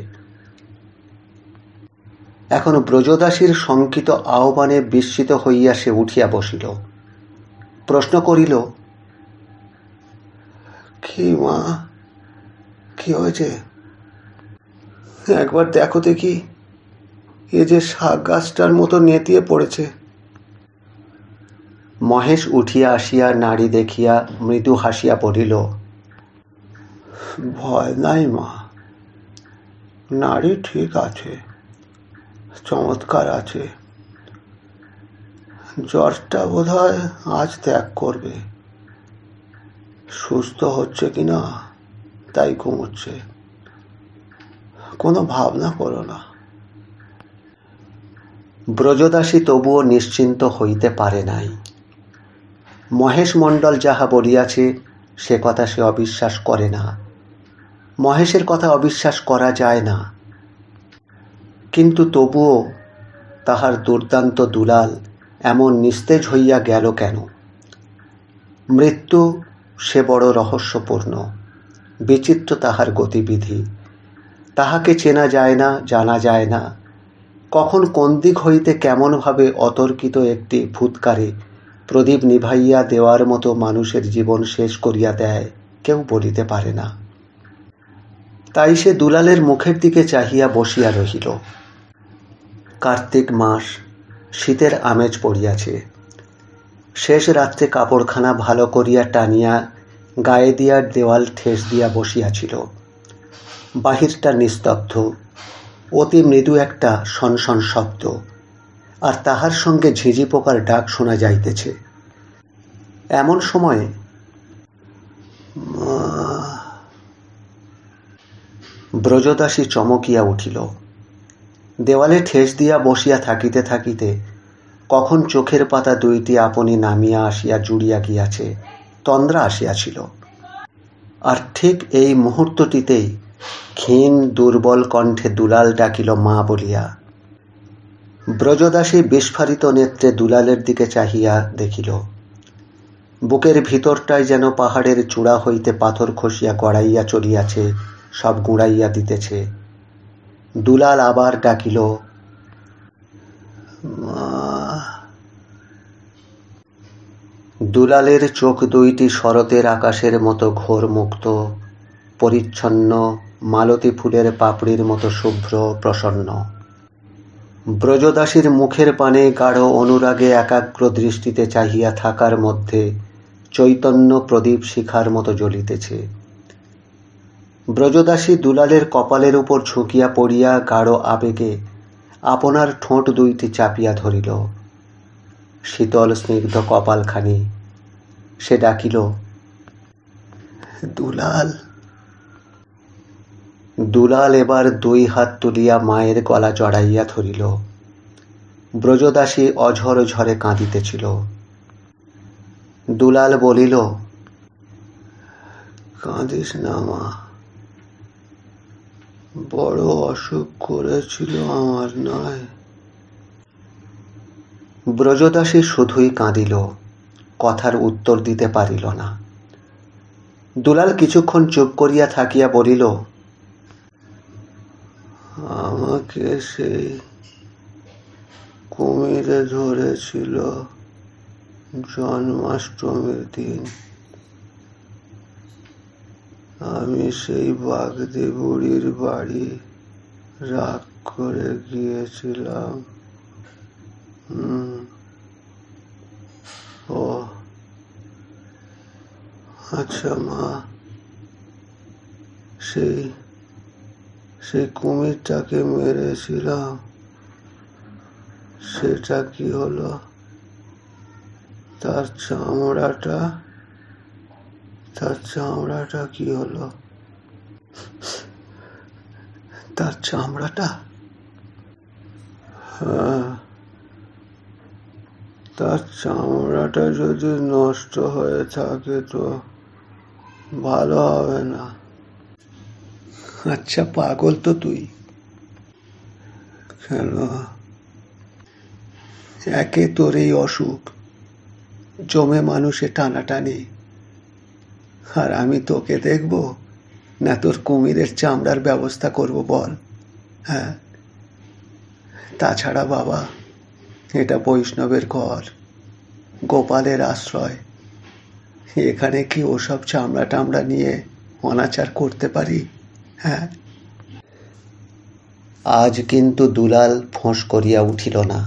এখন ব্রজদাসীর শঙ্কিত আহ্বানে বিস্মিত হইয়া সে উঠিয়া বসিল। প্রশ্ন করিল, কি মা, কি হয়েছে? একবার দেখো দেখি, এ যে শাক গাছটার মতো নেতিয়ে পড়েছে। মহেশ উঠিয়া আসিয়া নাড়ি দেখিয়া মৃদু হাসিয়া পড়িল, ভয় নাই মা, নাড়ি ঠিক আছে, চমৎকার আছে। জ্বরটা বোধহয় আজ ত্যাগ করবে। সুস্থ হচ্ছে কিনা তাই ঘুমোচ্ছে। কোনো ভাবনা করো না। ব্রজদাসী তবুও নিশ্চিন্ত হইতে পারে নাই। মহেশ মণ্ডল যাহা বলিয়াছে সে কথা সে অবিশ্বাস করে না। মহেশের কথা অবিশ্বাস করা যায় না, কিন্তু তবুও তাহার দুর্দান্ত দুলাল এমন নিস্তেজ হইয়া গেল কেন? মৃত্যু সে বড় রহস্যপূর্ণ, বিচিত্র তাহার গতিবিধি। তাহাকে চেনা যায় না, জানা যায় না। কখন কোন দিক হইতে কেমনভাবে অতর্কিত একটি ফুৎকারে প্রদীপ নিভাইয়া দেওয়ার মতো মানুষের জীবন শেষ করিয়া দেয় কেউ বলিতে পারে না। তাই সে দুলালের মুখের দিকে চাহিয়া বসিয়া রহিল। কার্তিক মাস, শীতের আমেজ পড়িয়াছে। শেষ রাত্রে কাপড়খানা ভালো করিয়া টানিয়া গায়ে দিয়া দেওয়াল ঠেস দিয়া বসিয়াছিল। বাহিরটা নিস্তব্ধ, অতি মৃদু একটা সনসন শব্দ, আর তাহার সঙ্গে ঝিঝি পোকার ডাক শোনা যাইতেছে। এমন সময়ে ব্রজদাসী চমকিয়া উঠিল। দেওয়ালে ঠেস দিয়া বসিয়া থাকিতে থাকিতে কখন চোখের পাতা দুইটি আপনি নামিয়া আসিয়া জুড়িয়া গিয়াছে, তন্দ্রা আসিয়াছিল। আর ঠিক এই মুহূর্তটিতেই ক্ষীণ দুর্বল কণ্ঠে দুলাল ডাকিল মা বলিয়া। ব্রজদাসী বিস্ফারিত নেত্রে দুলালের দিকে চাহিয়া দেখিল। বুকের ভিতরটায় যেন পাহাড়ের চূড়া হইতে পাথর খসিয়া গড়াইয়া চলিয়াছে, সব গুঁড়াইয়া দিতেছে। দুলাল আবার ডাকিল, মা। দুলালের চোখ দুইটি শরতের আকাশের মতো ঘোর মুক্ত, পরিচ্ছন্ন, মালতী ফুলের পাপড়ির মতো শুভ্র প্রসন্ন। ব্রজদাসীর মুখের পানে গাঢ় অনুরাগে একাগ্র দৃষ্টিতে চাহিয়া থাকার মধ্যে চৈতন্য প্রদীপ শিখার মতো জ্বলিতেছে। ব্রজদাসী দুলালের কপালের উপর ঝুঁকিয়া পড়িয়া গাঢ় আবেগে আপনার ঠোঁট দুইটি চাপিয়া ধরিল। শীতল স্নিগ্ধ কপালখানি। সে ডাকিল, দুলাল। দুলাল এবার 2 হাত তুলিয়া মায়ের গলা জড়াইয়া ধরিল। ব্রজদাসী অঝর ঝরে কাঁদিতেছিল। দুলাল বলিল, কাঁদিস না মা, বড় অসুখ করেছিল আমার, নয়? ব্রজদাসী শুধুই কাঁদিল, কথার উত্তর দিতে পারিল না। দুলাল কিছুক্ষণ চুপ করিয়া থাকিয়া বলিল, আমাকে সেই কুমিরে ধরেছিল জন্মাষ্টমীর দিন। আমি সেই বাগদি বুড়ির বাড়ি রাগ করে গিয়েছিলাম। ও আচ্ছা মা, সেই কুমিরটাকে মেরেছিলাম, সেটা কি হলো? তার চামড়াটা কি হলো? তার চামড়াটা? হ্যাঁ, তার চামড়াটা যদি নষ্ট হয়ে থাকে তো ভালো হবে না। আচ্ছা পাগল তো তুই। কেন? একে তোর এই অসুখ, জমে মানুষে টানাটানি, আর আমি তোকে দেখব না তোর কুমিরের চামড়ার ব্যবস্থা করব বল? হ্যাঁ, তাছাড়া বাবা, এটা বৈষ্ণবের ঘর, গোপালের আশ্রয়। এখানে কি ওসব চামড়া টামড়া নিয়ে অনাচার করতে পারি? হ্যাঁ। আজ কিন্তু দুলাল ফোঁস করিয়া উঠিল না,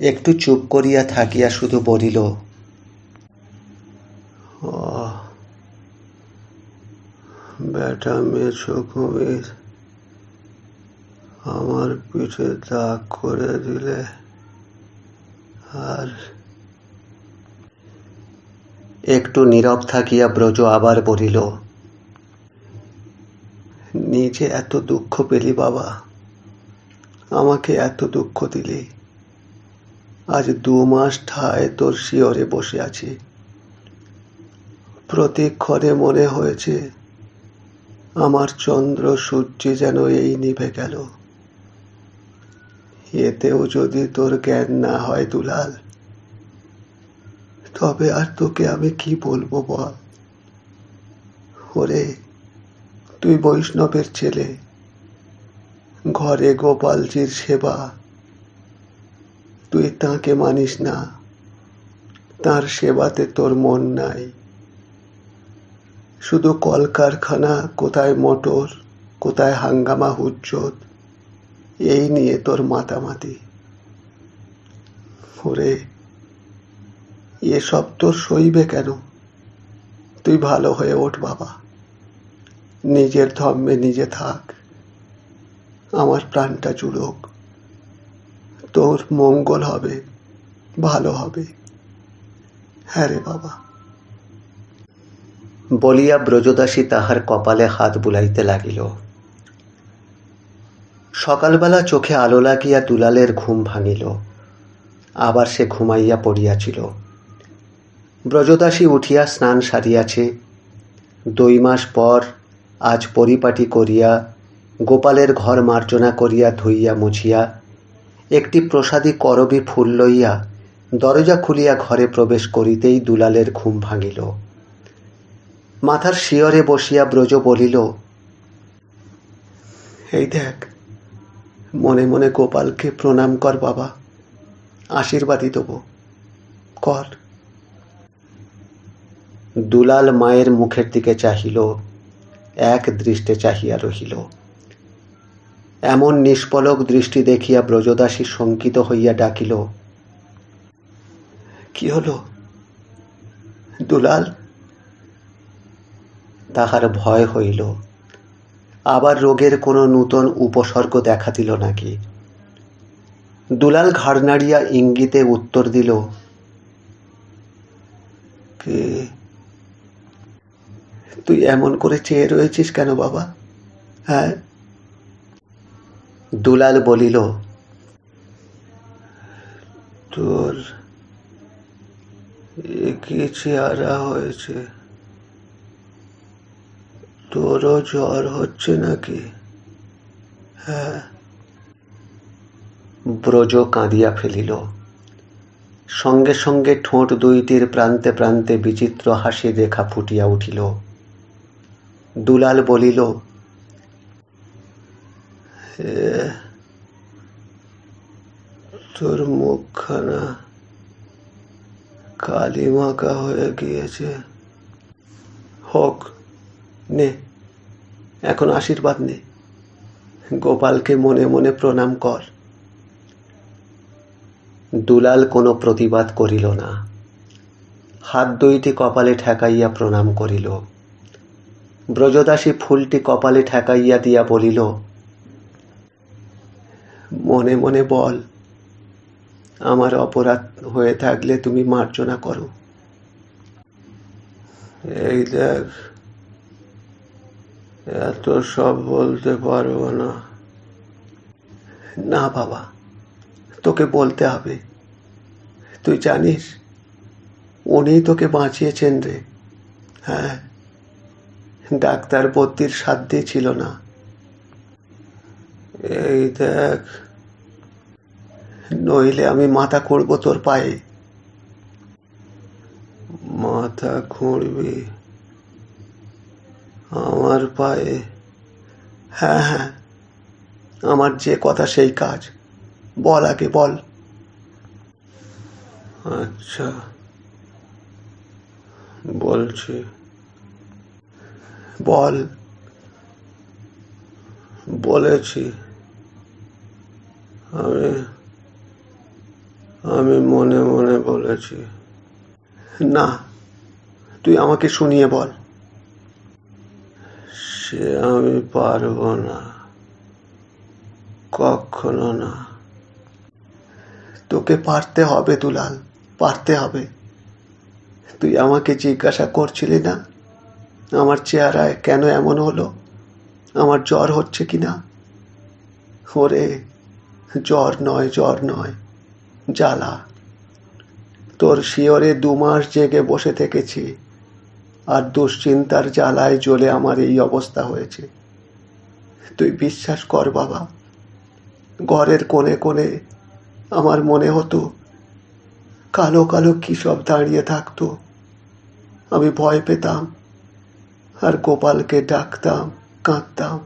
একটু চুপ করিয়া থাকিয়া শুধু বলিল, বেটা মেছো কুমির, আমার পিঠে দাগ করে দিলে। আর একটু নীরব থাকিয়া ব্রজ আবার বলিল, নিজে এত দুঃখ পেলি বাবা, আমাকে এত দুঃখ দিলি। আজ 2 মাস ঠায় তোর শিয়রে বসে আছি। প্রতিক্ষণে মনে হয়েছে আমার চন্দ্র সূর্য যেন এই নিভে গেল। এতেও যদি তোর জ্ঞান না হয় দুলাল, তবে আর তোকে আমি কি বলবো বল? ওরে, তুই বৈষ্ণবের ছেলে, ঘরে গোপালজির সেবা, তুই তাঁকে মানিস না, তার সেবাতে তোর মন নাই। শুধু কলকারখানা, কোথায় মোটর, কোথায় হাঙ্গামা হুজ্জত, এই নিয়ে তোর মাতামাতি। ওরে, এসব তোর সইবে কেন? তুই ভালো হয়ে ওঠ বাবা, নিজের ধর্মে নিজে থাক, আমার প্রাণটা জুড়োক, তোর মঙ্গল হবে, ভালো হবে। হ্যাঁ রে বাবা। বলিয়া ব্রজদাসী তাহার কপালে হাত বুলাইতে লাগিল। সকালবেলা চোখে আলো লাগিয়া দুলালের ঘুম ভাঙিল, আবার সে ঘুমাইয়া পড়িয়াছিল। ব্রজদাসী উঠিয়া স্নান সারিয়াছে। 2 মাস পর আজ পরিপাটি করিয়া গোপালের ঘর মার্জনা করিয়া ধুইয়া মুছিয়া একটি প্রসাদী করবী ফুল লইয়া দরজা খুলিয়া ঘরে প্রবেশ করিতেই দুলালের ঘুম ভাঙিল। মাথার শিয়রে বসিয়া ব্রজ বলিল, এই দেখ, মনে মনে গোপালকে প্রণাম কর বাবা, আশীর্বাদই দেব, কর। দুলাল মায়ের মুখের দিকে চাহিল, এক দৃষ্টে চাহিয়া রহিল। এমন নিষ্পলক দৃষ্টি দেখিয়া ব্রজদাসী শঙ্কিত হইয়া ডাকিল, কি হলো দুলাল? তাহার ভয় হইল, আবার রোগের কোনো নূতন উপসর্গ দেখা দিল নাকি। দুলাল ঘাড় নাড়িয়া ইঙ্গিতে উত্তর দিল, কে? তুই এমন করে চেয়ে রয়েছিস কেন বাবা? হ্যাঁ? দুলাল বলিল, তোর কি চেহারা হয়েছে? তোরও জ্বর হচ্ছে নাকি? হ্যাঁ। ব্রজ কাঁদিয়া ফেলিল। সঙ্গে সঙ্গে ঠোঁট দুইটির প্রান্তে প্রান্তে বিচিত্র হাসির রেখা ফুটিয়া উঠিল। দুলাল বলিল, তোর মুখখানা কালি মাখা হয়ে গিয়েছে। হোক, নে, এখন আশীর্বাদ নে, গোপালকে মনে মনে প্রণাম কর। দুলাল কোনো প্রতিবাদ করিল না, হাত দুইটি কপালে ঠেকাইয়া প্রণাম করিল। ব্রজদাসী ফুলটি কপালে ঠেকাইয়া দিয়া বলিল, মনে মনে বল, আমার অপরাধ হয়ে থাকলে তুমি মার্জনা করো। এই দেখ, এত সব বলতে পারবো না। না বাবা, তোকে বলতে হবে। তুই জানিস, উনি তোকে বাঁচিয়েছেন রে। হ্যাঁ, ডাক্তার ভর্তির সাধ্যই ছিল না। এই দেখ, নইলে আমি মাথা খুঁড়ব তোর পায়ে। মাথা খুঁড়বি আমার পায়ে? হ্যাঁ হ্যাঁ, আমার যে কথা সেই কাজ। বল, আগে বল। আচ্ছা, বলছি, বল। বলেছি, আমি আমি মনে মনে বলেছি। না, তুই আমাকে শুনিয়ে বল। সে আমি পারবো না, কখনো না। তোকে পারতে হবে দুলাল, পারতে হবে। তুই আমাকে জিজ্ঞাসা করছিলি না আমার চেহারায় কেন এমন হলো, আমার জ্বর হচ্ছে কিনা? ওরে, জ্বর নয়, জ্বর নয়, জ্বালা। তোর শিয়রে 2 মাস জেগে বসে থেকেছি, আর দুশ্চিন্তার জ্বালায় জ্বলে আমার এই অবস্থা হয়েছে। তুই বিশ্বাস কর বাবা, ঘরের কোণে কোণে আমার মনে হতো কালো কালো কি সব দাঁড়িয়ে থাকতো। আমি ভয় পেতাম, আর গোপালকে ডাকতাম, কাঁদতাম।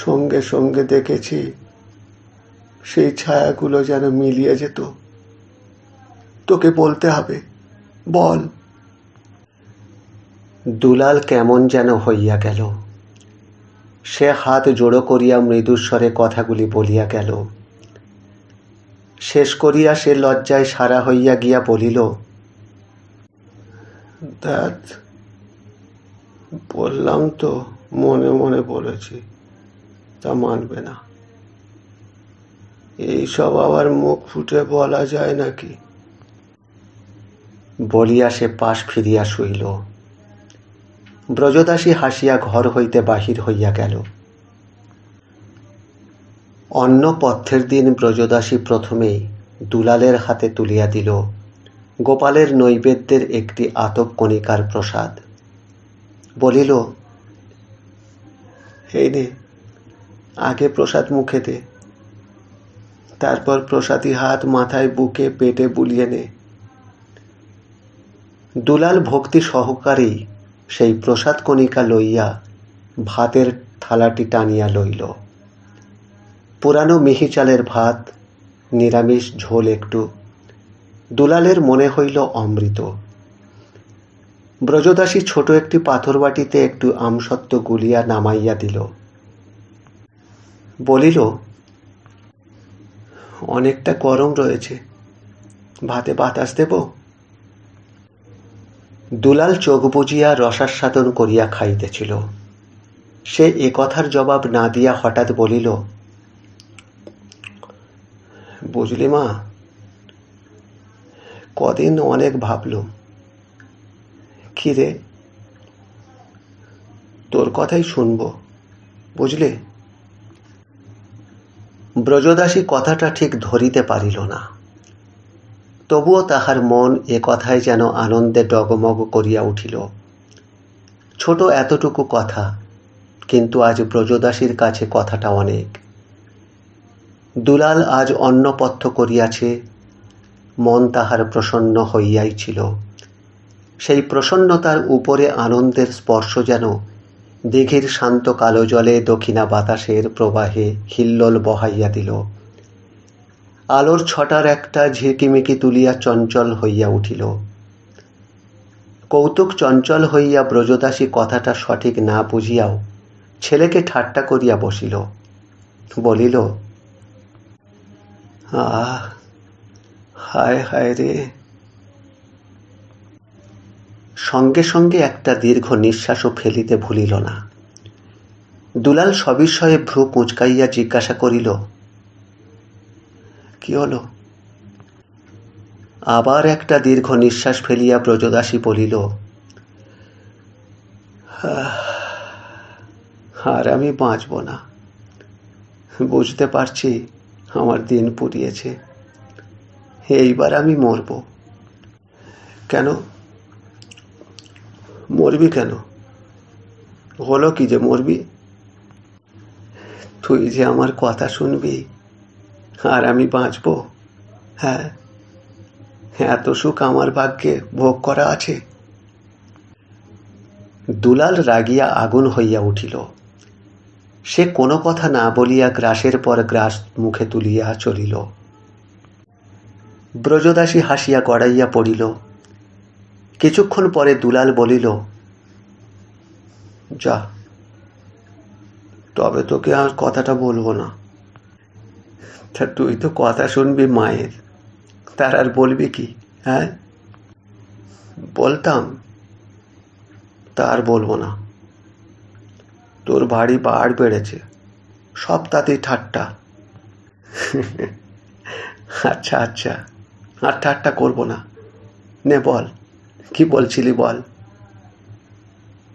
সঙ্গে সঙ্গে দেখেছি সেই ছায়াগুলো যেন মিলিয়ে যেত। তোকে বলতে হবে, বল। দুলাল কেমন যেন হইয়া গেল। সে হাত জোড়ো করিয়া মৃদুস্বরে কথাগুলি বলিয়া গেল। শেষ করিয়া সে লজ্জায় সারা হইয়া গিয়া বলিল, দেখ, বললাম তো মনে মনে বলেছি, তা মানবে না। এইসব আবার মুখ ফুটে বলা যায় নাকি? বলিয়া সে পাশ ফিরিয়া শুইল। ব্রজদাসী হাসিয়া ঘর হইতে বাহির হইয়া গেল। অন্য পথ্যের দিন ব্রজদাসী প্রথমেই দুলালের হাতে তুলিয়া দিল গোপালের নৈবেদ্যের একটি আতপ কণিকার প্রসাদ। বলিল, এই নে, আগে প্রসাদ মুখে দে, তারপর প্রসাদী হাত মাথায়, বুকে, পেটে বুলিয়ে নে। দুলাল ভক্তি সহকারেই সেই প্রসাদ কণিকা লইয়া ভাতের থালাটি টানিয়া লইল। পুরানো মিহি চালের ভাত, নিরামিষ ঝোল একটু। দুলালের মনে হইল অমৃত। ব্রজদাসী ছোট একটি পাথর বাটিতে একটু আমসত্ত্ব গুলিয়া নামাইয়া দিল। বলিল, অনেকটা গরম রয়েছে, ভাতে বাতাস দেব? দুলাল চোখ বুজিয়া রসাস্বাদন করিয়া খাইতেছিল। সে এ কথার জবাব না দিয়া হঠাৎ বলিল, বুঝলি মা, কদিন অনেক ভাবলুম। কি রে? তোর কথাই শুনবো, বুঝলি? ব্রজদাসী কথাটা ঠিক ধরিতে পারিল না। তবুও তাহার মন এ কথায় যেন আনন্দে ডগমগ করিয়া উঠিল। ছোট এতটুকু কথা, কিন্তু আজ ব্রজদাসীর কাছে কথাটা অনেক। দুলাল আজ অন্নপথ্য করিয়াছে, মন তাহার প্রসন্ন হইয়াই ছিল। সেই প্রসন্নতার উপরে আনন্দের স্পর্শ যেন দিঘির শান্ত কালো জলে দক্ষিণা বাতাসের প্রবাহে হিল্লোল বহাইয়া দিল। আলোর ছটার একটা ঝিকিমিকি তুলিয়া চঞ্চল হইয়া উঠিল। কৌতুক চঞ্চল হইয়া ব্রজদাসী কথাটা সঠিক না বুঝিয়াও ছেলেকে ঠাট্টা করিয়া বসিল। বলিল, আহ, হায় হায় রে। সঙ্গে সঙ্গে একটা দীর্ঘ নিঃশ্বাসও ফেলিতে ভুলিল না। দুলাল সবিস্ময়ে ভ্রু কুঁচকাইয়া জিজ্ঞাসা করিল, কি হলো? আবার একটা দীর্ঘ নিঃশ্বাস ফেলিয়া ব্রজদাসী বলিল, আর আমি বাঁচব না। বুঝতে পারছি আমার দিন পুড়িয়েছে, এইবার আমি মরব। কেন? মরবি কেন? হলো কি যে মরবি? তুই যে আমার কথা শুনবি আর আমি বাঁচব, হ্যাঁ, এত সুখ আমার ভাগ্যে ভোগ করা আছে। দুলাল রাগিয়া আগুন হইয়া উঠিল। সে কোনো কথা না বলিয়া গ্রাসের পর গ্রাস মুখে তুলিয়া চলিল। ব্রজদাসী হাসিয়া গড়াইয়া পড়িল। কিছুক্ষণ পরে দুলাল বলিল, যা, তবে তোকে আর কথাটা বলবো না। তা তুই তো কথা শুনবি মায়ের, তার আর বলবি কি? হ্যাঁ, বলতাম, তার বলবো না। তোর ভারী বাড় বেড়েছে, সব তাতেই ঠাট্টা। আচ্ছা আচ্ছা, আর ঠাট্টা করবো না। নে বল, কি বলছিলি বল।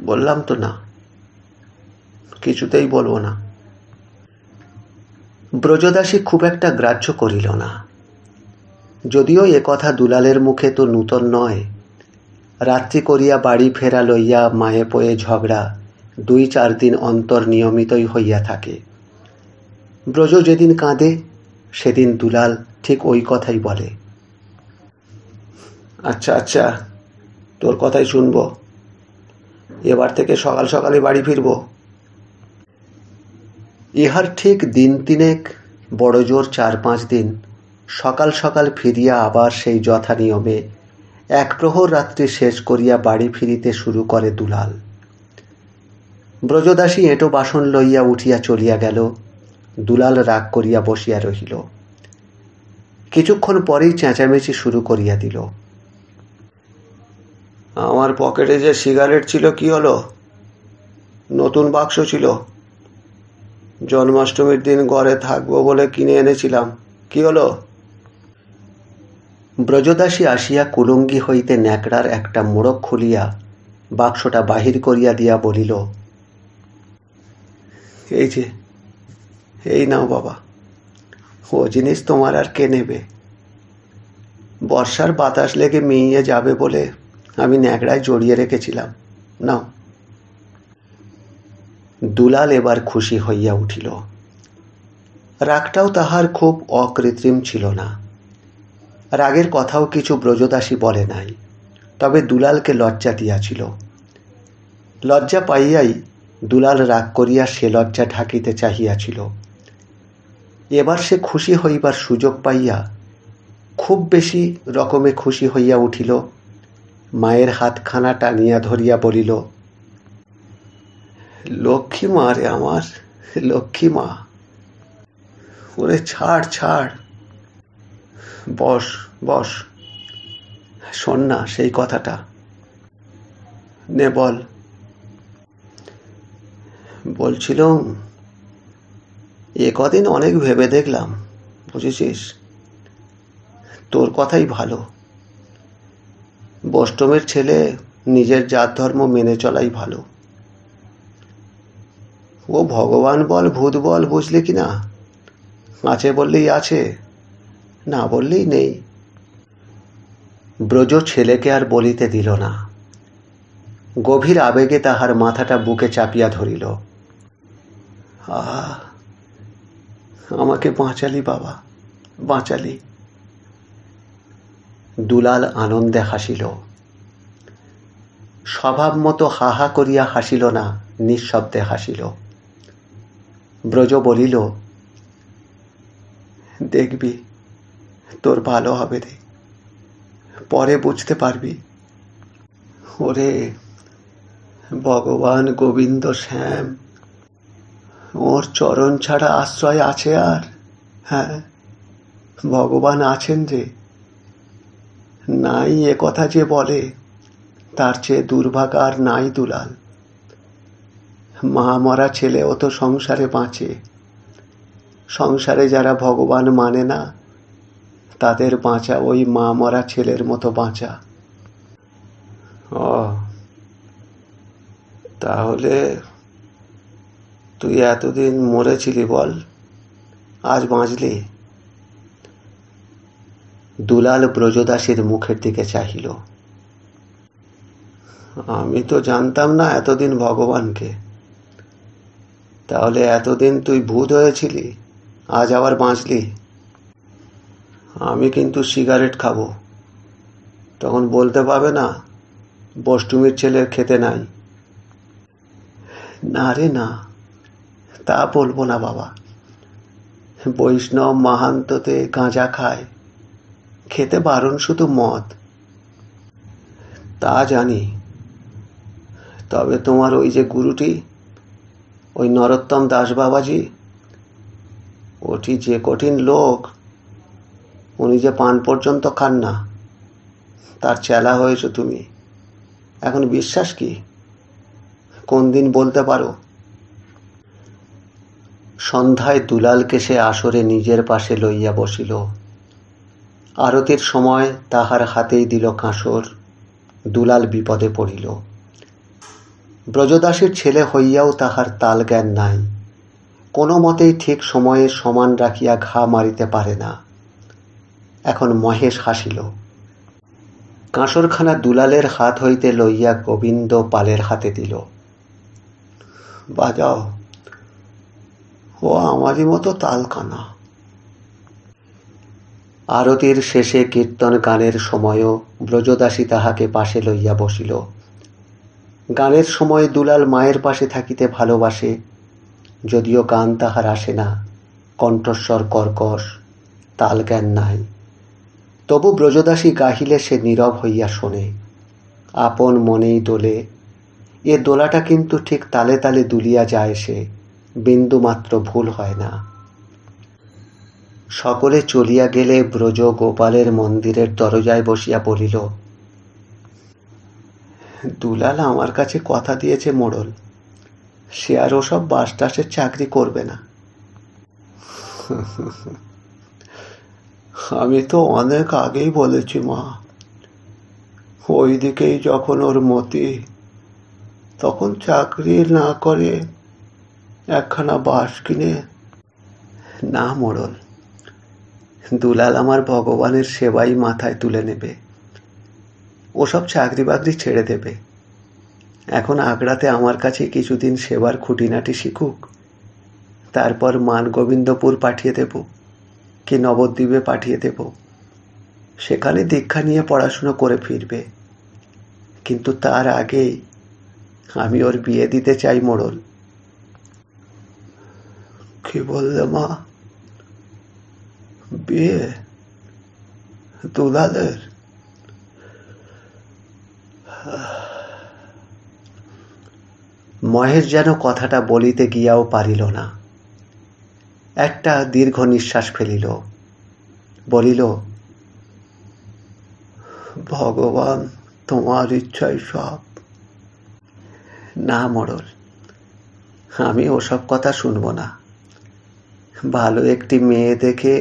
বললাম তো না, কিছুতেই বলবো না। ব্রজদাসী খুব একটা গ্রাহ্য করিল না। যদিও এ কথা দুলালের মুখে তো নূতন নয়। রাত্রি করিয়া বাড়ি ফেরা লইয়া মায়ে পয়ে ঝগড়া 2-4 দিন অন্তর নিয়মিতই হইয়া থাকে। ব্রজ যেদিন কাঁদে সেদিন দুলাল ঠিক ওই কথাই বলে। আচ্ছা আচ্ছা, তোর কথাই শুনবো। এবার থেকে সকাল সকালে বাড়ি ফিরবো। ইহার ঠিক দিন তিনেক, বড় জোর 4-5 দিন সকাল সকাল ফিরিয়া আবার সেই যথা নিয়মে 1 প্রহর রাত্রি শেষ করিয়া বাড়ি ফিরিতে শুরু করে দুলাল। ব্রজদাসী এঁটো বাসন লইয়া উঠিয়া চলিয়া গেল। দুলাল রাগ করিয়া বসিয়া রহিল। কিছুক্ষণ পরেই চেঁচামেচি শুরু করিয়া দিল। আমার পকেটে যে সিগারেট ছিল কি হলো? নতুন বাক্স ছিল, জন্মাষ্টমীর দিন ঘরে থাকবো বলে কিনে এনেছিলাম, কি হলো? ব্রজদাসী আসিয়া কুলঙ্গি হইতে ন্যাকড়ার একটা মোড়ক খুলিয়া বাক্সটা বাহির করিয়া দিয়া বলিল, এই যে, এই নাও বাবা, ও জিনিস তোমার আর কে নেবে? বর্ষার বাতাস লেগে মিইয়ে যাবে বলে আমি ন্যাকড়ায় জড়িয়ে রেখেছিলাম, নাও। দুলাল এবার খুশি হইয়া উঠিল। রাগটাও তাহার খুব অকৃত্রিম ছিল না। রাগের কথাও কিছু ব্রজদাসী বলে নাই, তবে দুলালকে লজ্জা দিয়াছিল। লজ্জা পাইয়াই দুলাল রাগ করিয়া সে লজ্জা ঢাকিতে চাহিয়াছিল। এবার সে খুশি হইবার সুযোগ পাইয়া খুব বেশি রকমে খুশি হইয়া উঠিল। মায়ের হাতখানা টানিয়া ধরিয়া বলিল, লক্ষ্মী মা রে আমার, লক্ষ্মী মা। ওরে ছাড় ছাড়, বস বস, শোন না সেই কথাটা। নে বল। বলছিলাম, এ কদিন অনেক ভেবে দেখলাম, বুঝেছিস, তোর কথাই ভালো। বৈষ্ণবের ছেলে নিজের জাত ধর্ম মেনে চলাই ভালো। ও ভগবান বল ভূত বল, বুঝলি কি না, আছে বললেই আছে, না বললেই নেই। ব্রজ ছেলেকে আর বলিতে দিল না। গভীর আবেগে তাহার মাথাটা বুকে চাপিয়া ধরিল। আমাকে বাঁচালি বাবা, বাঁচালি। দুলাল আনন্দে হাসিল। স্বভাব মতো হা হা করিয়া হাসিল না, নিঃশব্দে হাসিল। ব্রজ বলিল, দেখবি তোর ভালো হবে রে, পরে বুঝতে পারবি। ওরে ভগবান গোবিন্দ শ্যাম, ওর চরণ ছাড়া আশ্রয় আছে আর? হ্যাঁ, ভগবান আছেন রে। নাই এ কথা যে বলে, তার চেয়ে দুর্ভাগা আর নাই দুলাল। মা মরা ছেলেও তো সংসারে বাঁচে। সংসারে যারা ভগবান মানে না, তাদের বাঁচা ওই মা মরা ছেলের মতো বাঁচা। তাহলে তুই এতদিন মরেছিলি বল, আজ বাঁচলি? দুলাল ব্রজদাসীর মুখের দিকে চাহিল। আমি তো জানতাম না এতদিন ভগবানকে। তাহলে এতদিন তুই ভূত হয়েছিলি, আজ আবার বাঁচলি। আমি কিন্তু সিগারেট খাবো, তখন বলতে পারবে না বষ্টুমির ছেলের খেতে নাই। না রে না, তা বলবো না বাবা। বৈষ্ণব মাহান্ততে গাঁজা খায়, খেতে বারণ শুধু মদ। তা জানি, তবে তোমার ওই যে গুরুটি, ওই নরোত্তম দাস বাবাজি, ওটি যে কঠিন লোক। উনি যে পান পর্যন্ত খান না, তার চেলা হয়েছ তুমি। এখন বিশ্বাস কি? কোন দিন বলতে পারো? সন্ধ্যায় দুলালকে সে আসরে নিজের পাশে লইয়া বসিল। আরতির সময় তাহার হাতেই দিল কাঁসর। দুলাল বিপদে পড়িল। ব্রজদাসীর ছেলে হইয়াও তাহার তাল জ্ঞান নাই। কোনো মতেই ঠিক সময়ে সমান রাখিয়া ঘা মারিতে পারে না। এখন মহেশ হাসিল। কাঁসরখানা দুলালের হাত হইতে লইয়া গোবিন্দ পালের হাতে দিল। বাজাও, ও আমারই মতো তালকানা। আরতির শেষে কীর্তন গানের সময়ও ব্রজদাসী তাহাকে পাশে লইয়া বসিল। গানের সময় দুলাল মায়ের পাশে থাকিতে ভালোবাসে, যদিও গান তাহার আসে না, কণ্ঠস্বর কর্কশ, তাল জ্ঞান নাই। তবু ব্রজদাসী গাহিলে সে নীরব হইয়া শোনে, আপন মনেই দোলে। এ দোলাটা কিন্তু ঠিক তালে তালে দুলিয়া যায়, সে বিন্দুমাত্র ভুল হয় না। সকলে চলিয়া গেলে ব্রজ গোপালের মন্দিরের দরজায় বসিয়া বলিল, দুলাল আমার কাছে কথা দিয়েছে মোড়ল, সে আর ওসব বাসটাসের চাকরি করবে না। আমি তো অনেক আগেই বলেছি মা, ওই দিকেই যখন ওর মতি, তখন চাকরি না করে একখানা বাস কিনে। না মোড়ল, দুলাল আমার ভগবানের সেবাই মাথায় তুলে নেবে, ওসব চাকরি বাকরি ছেড়ে দেবে। এখন আগ্রাতে আমার কাছে কিছুদিন সেবার খুঁটিনাটি শিখুক, তারপর মান গোবিন্দপুর পাঠিয়ে দেব, কি নবদ্বীপে পাঠিয়ে দেব। সেখানে দীক্ষা নিয়ে পড়াশুনো করে ফিরবে। কিন্তু তার আগেই আমি ওর বিয়ে দিতে চাই মোড়ল। কি বললে মা? বিয়ে দুলালের? মহেশ যেন কথাটা বলিতে গিয়াও পারিল না। একটা দীর্ঘ নিঃশ্বাস ফেলিল, বলিল, ভগবান তোমার ইচ্ছাই সব। না মোড়ল, আমি ওসব কথা শুনব না। ভালো একটি মেয়ে দেখে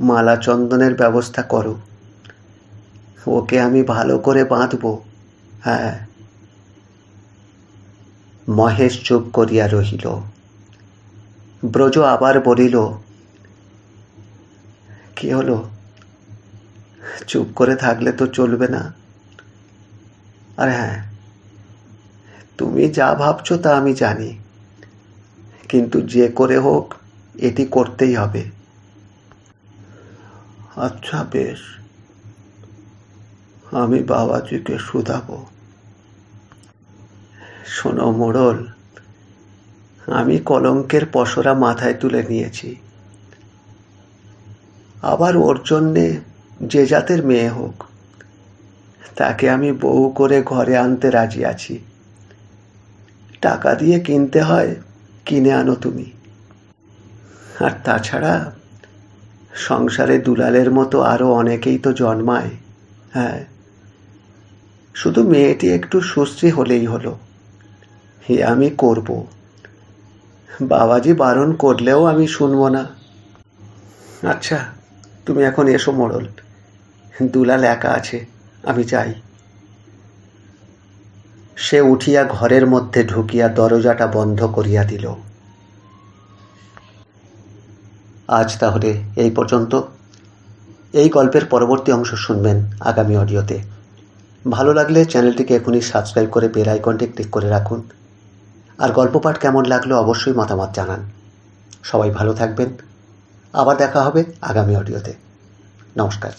মালা চন্দনের ব্যবস্থা করো, ওকে আমি ভালো করে বাঁধব। হ্যাঁ। মহেশ চুপ করিয়া রহিল। ব্রজ আবার বলিল, কি হলো? চুপ করে থাকলে তো চলবে না। আর হ্যাঁ, তুমি যা ভাবছো তা আমি জানি, কিন্তু যে করে হোক এটি করতেই হবে। আচ্ছা বেশ, আমি বাবাজিকে শুধাবো। শোনো মোড়ল, আমি কলঙ্কের পসরা মাথায় তুলে নিয়েছি। আবার ওর জন্যে যে জাতের মেয়ে হোক, তাকে আমি বউ করে ঘরে আনতে রাজি আছি। টাকা দিয়ে কিনতে হয়, কিনে আনো তুমি। আর তাছাড়া সংসারে দুলালের মতো আরো অনেকেই তো জন্মায়। হ্যাঁ, শুধু মেয়েটি একটু সুশ্রী হলেই হলো। এ আমি করব। বাবাজি বারণ করলেও আমি শুনব না। আচ্ছা, তুমি এখন এসো মোড়ল, দুলাল একা আছে, আমি যাই। সে উঠিয়া ঘরের মধ্যে ঢুকিয়া দরজাটা বন্ধ করিয়া দিল। আজ তাহলে এই পর্যন্ত। এই গল্পের পরবর্তী অংশ শুনবেন আগামী অডিওতে। ভালো লাগলে চ্যানেলটিকে এখনই সাবস্ক্রাইব করে বেল আইকনটি ক্লিক করে রাখুন। আর গল্প পাঠ কেমন লাগলো অবশ্যই মতামত জানান। সবাই ভালো থাকবেন। আবার দেখা হবে আগামী অডিওতে। নমস্কার।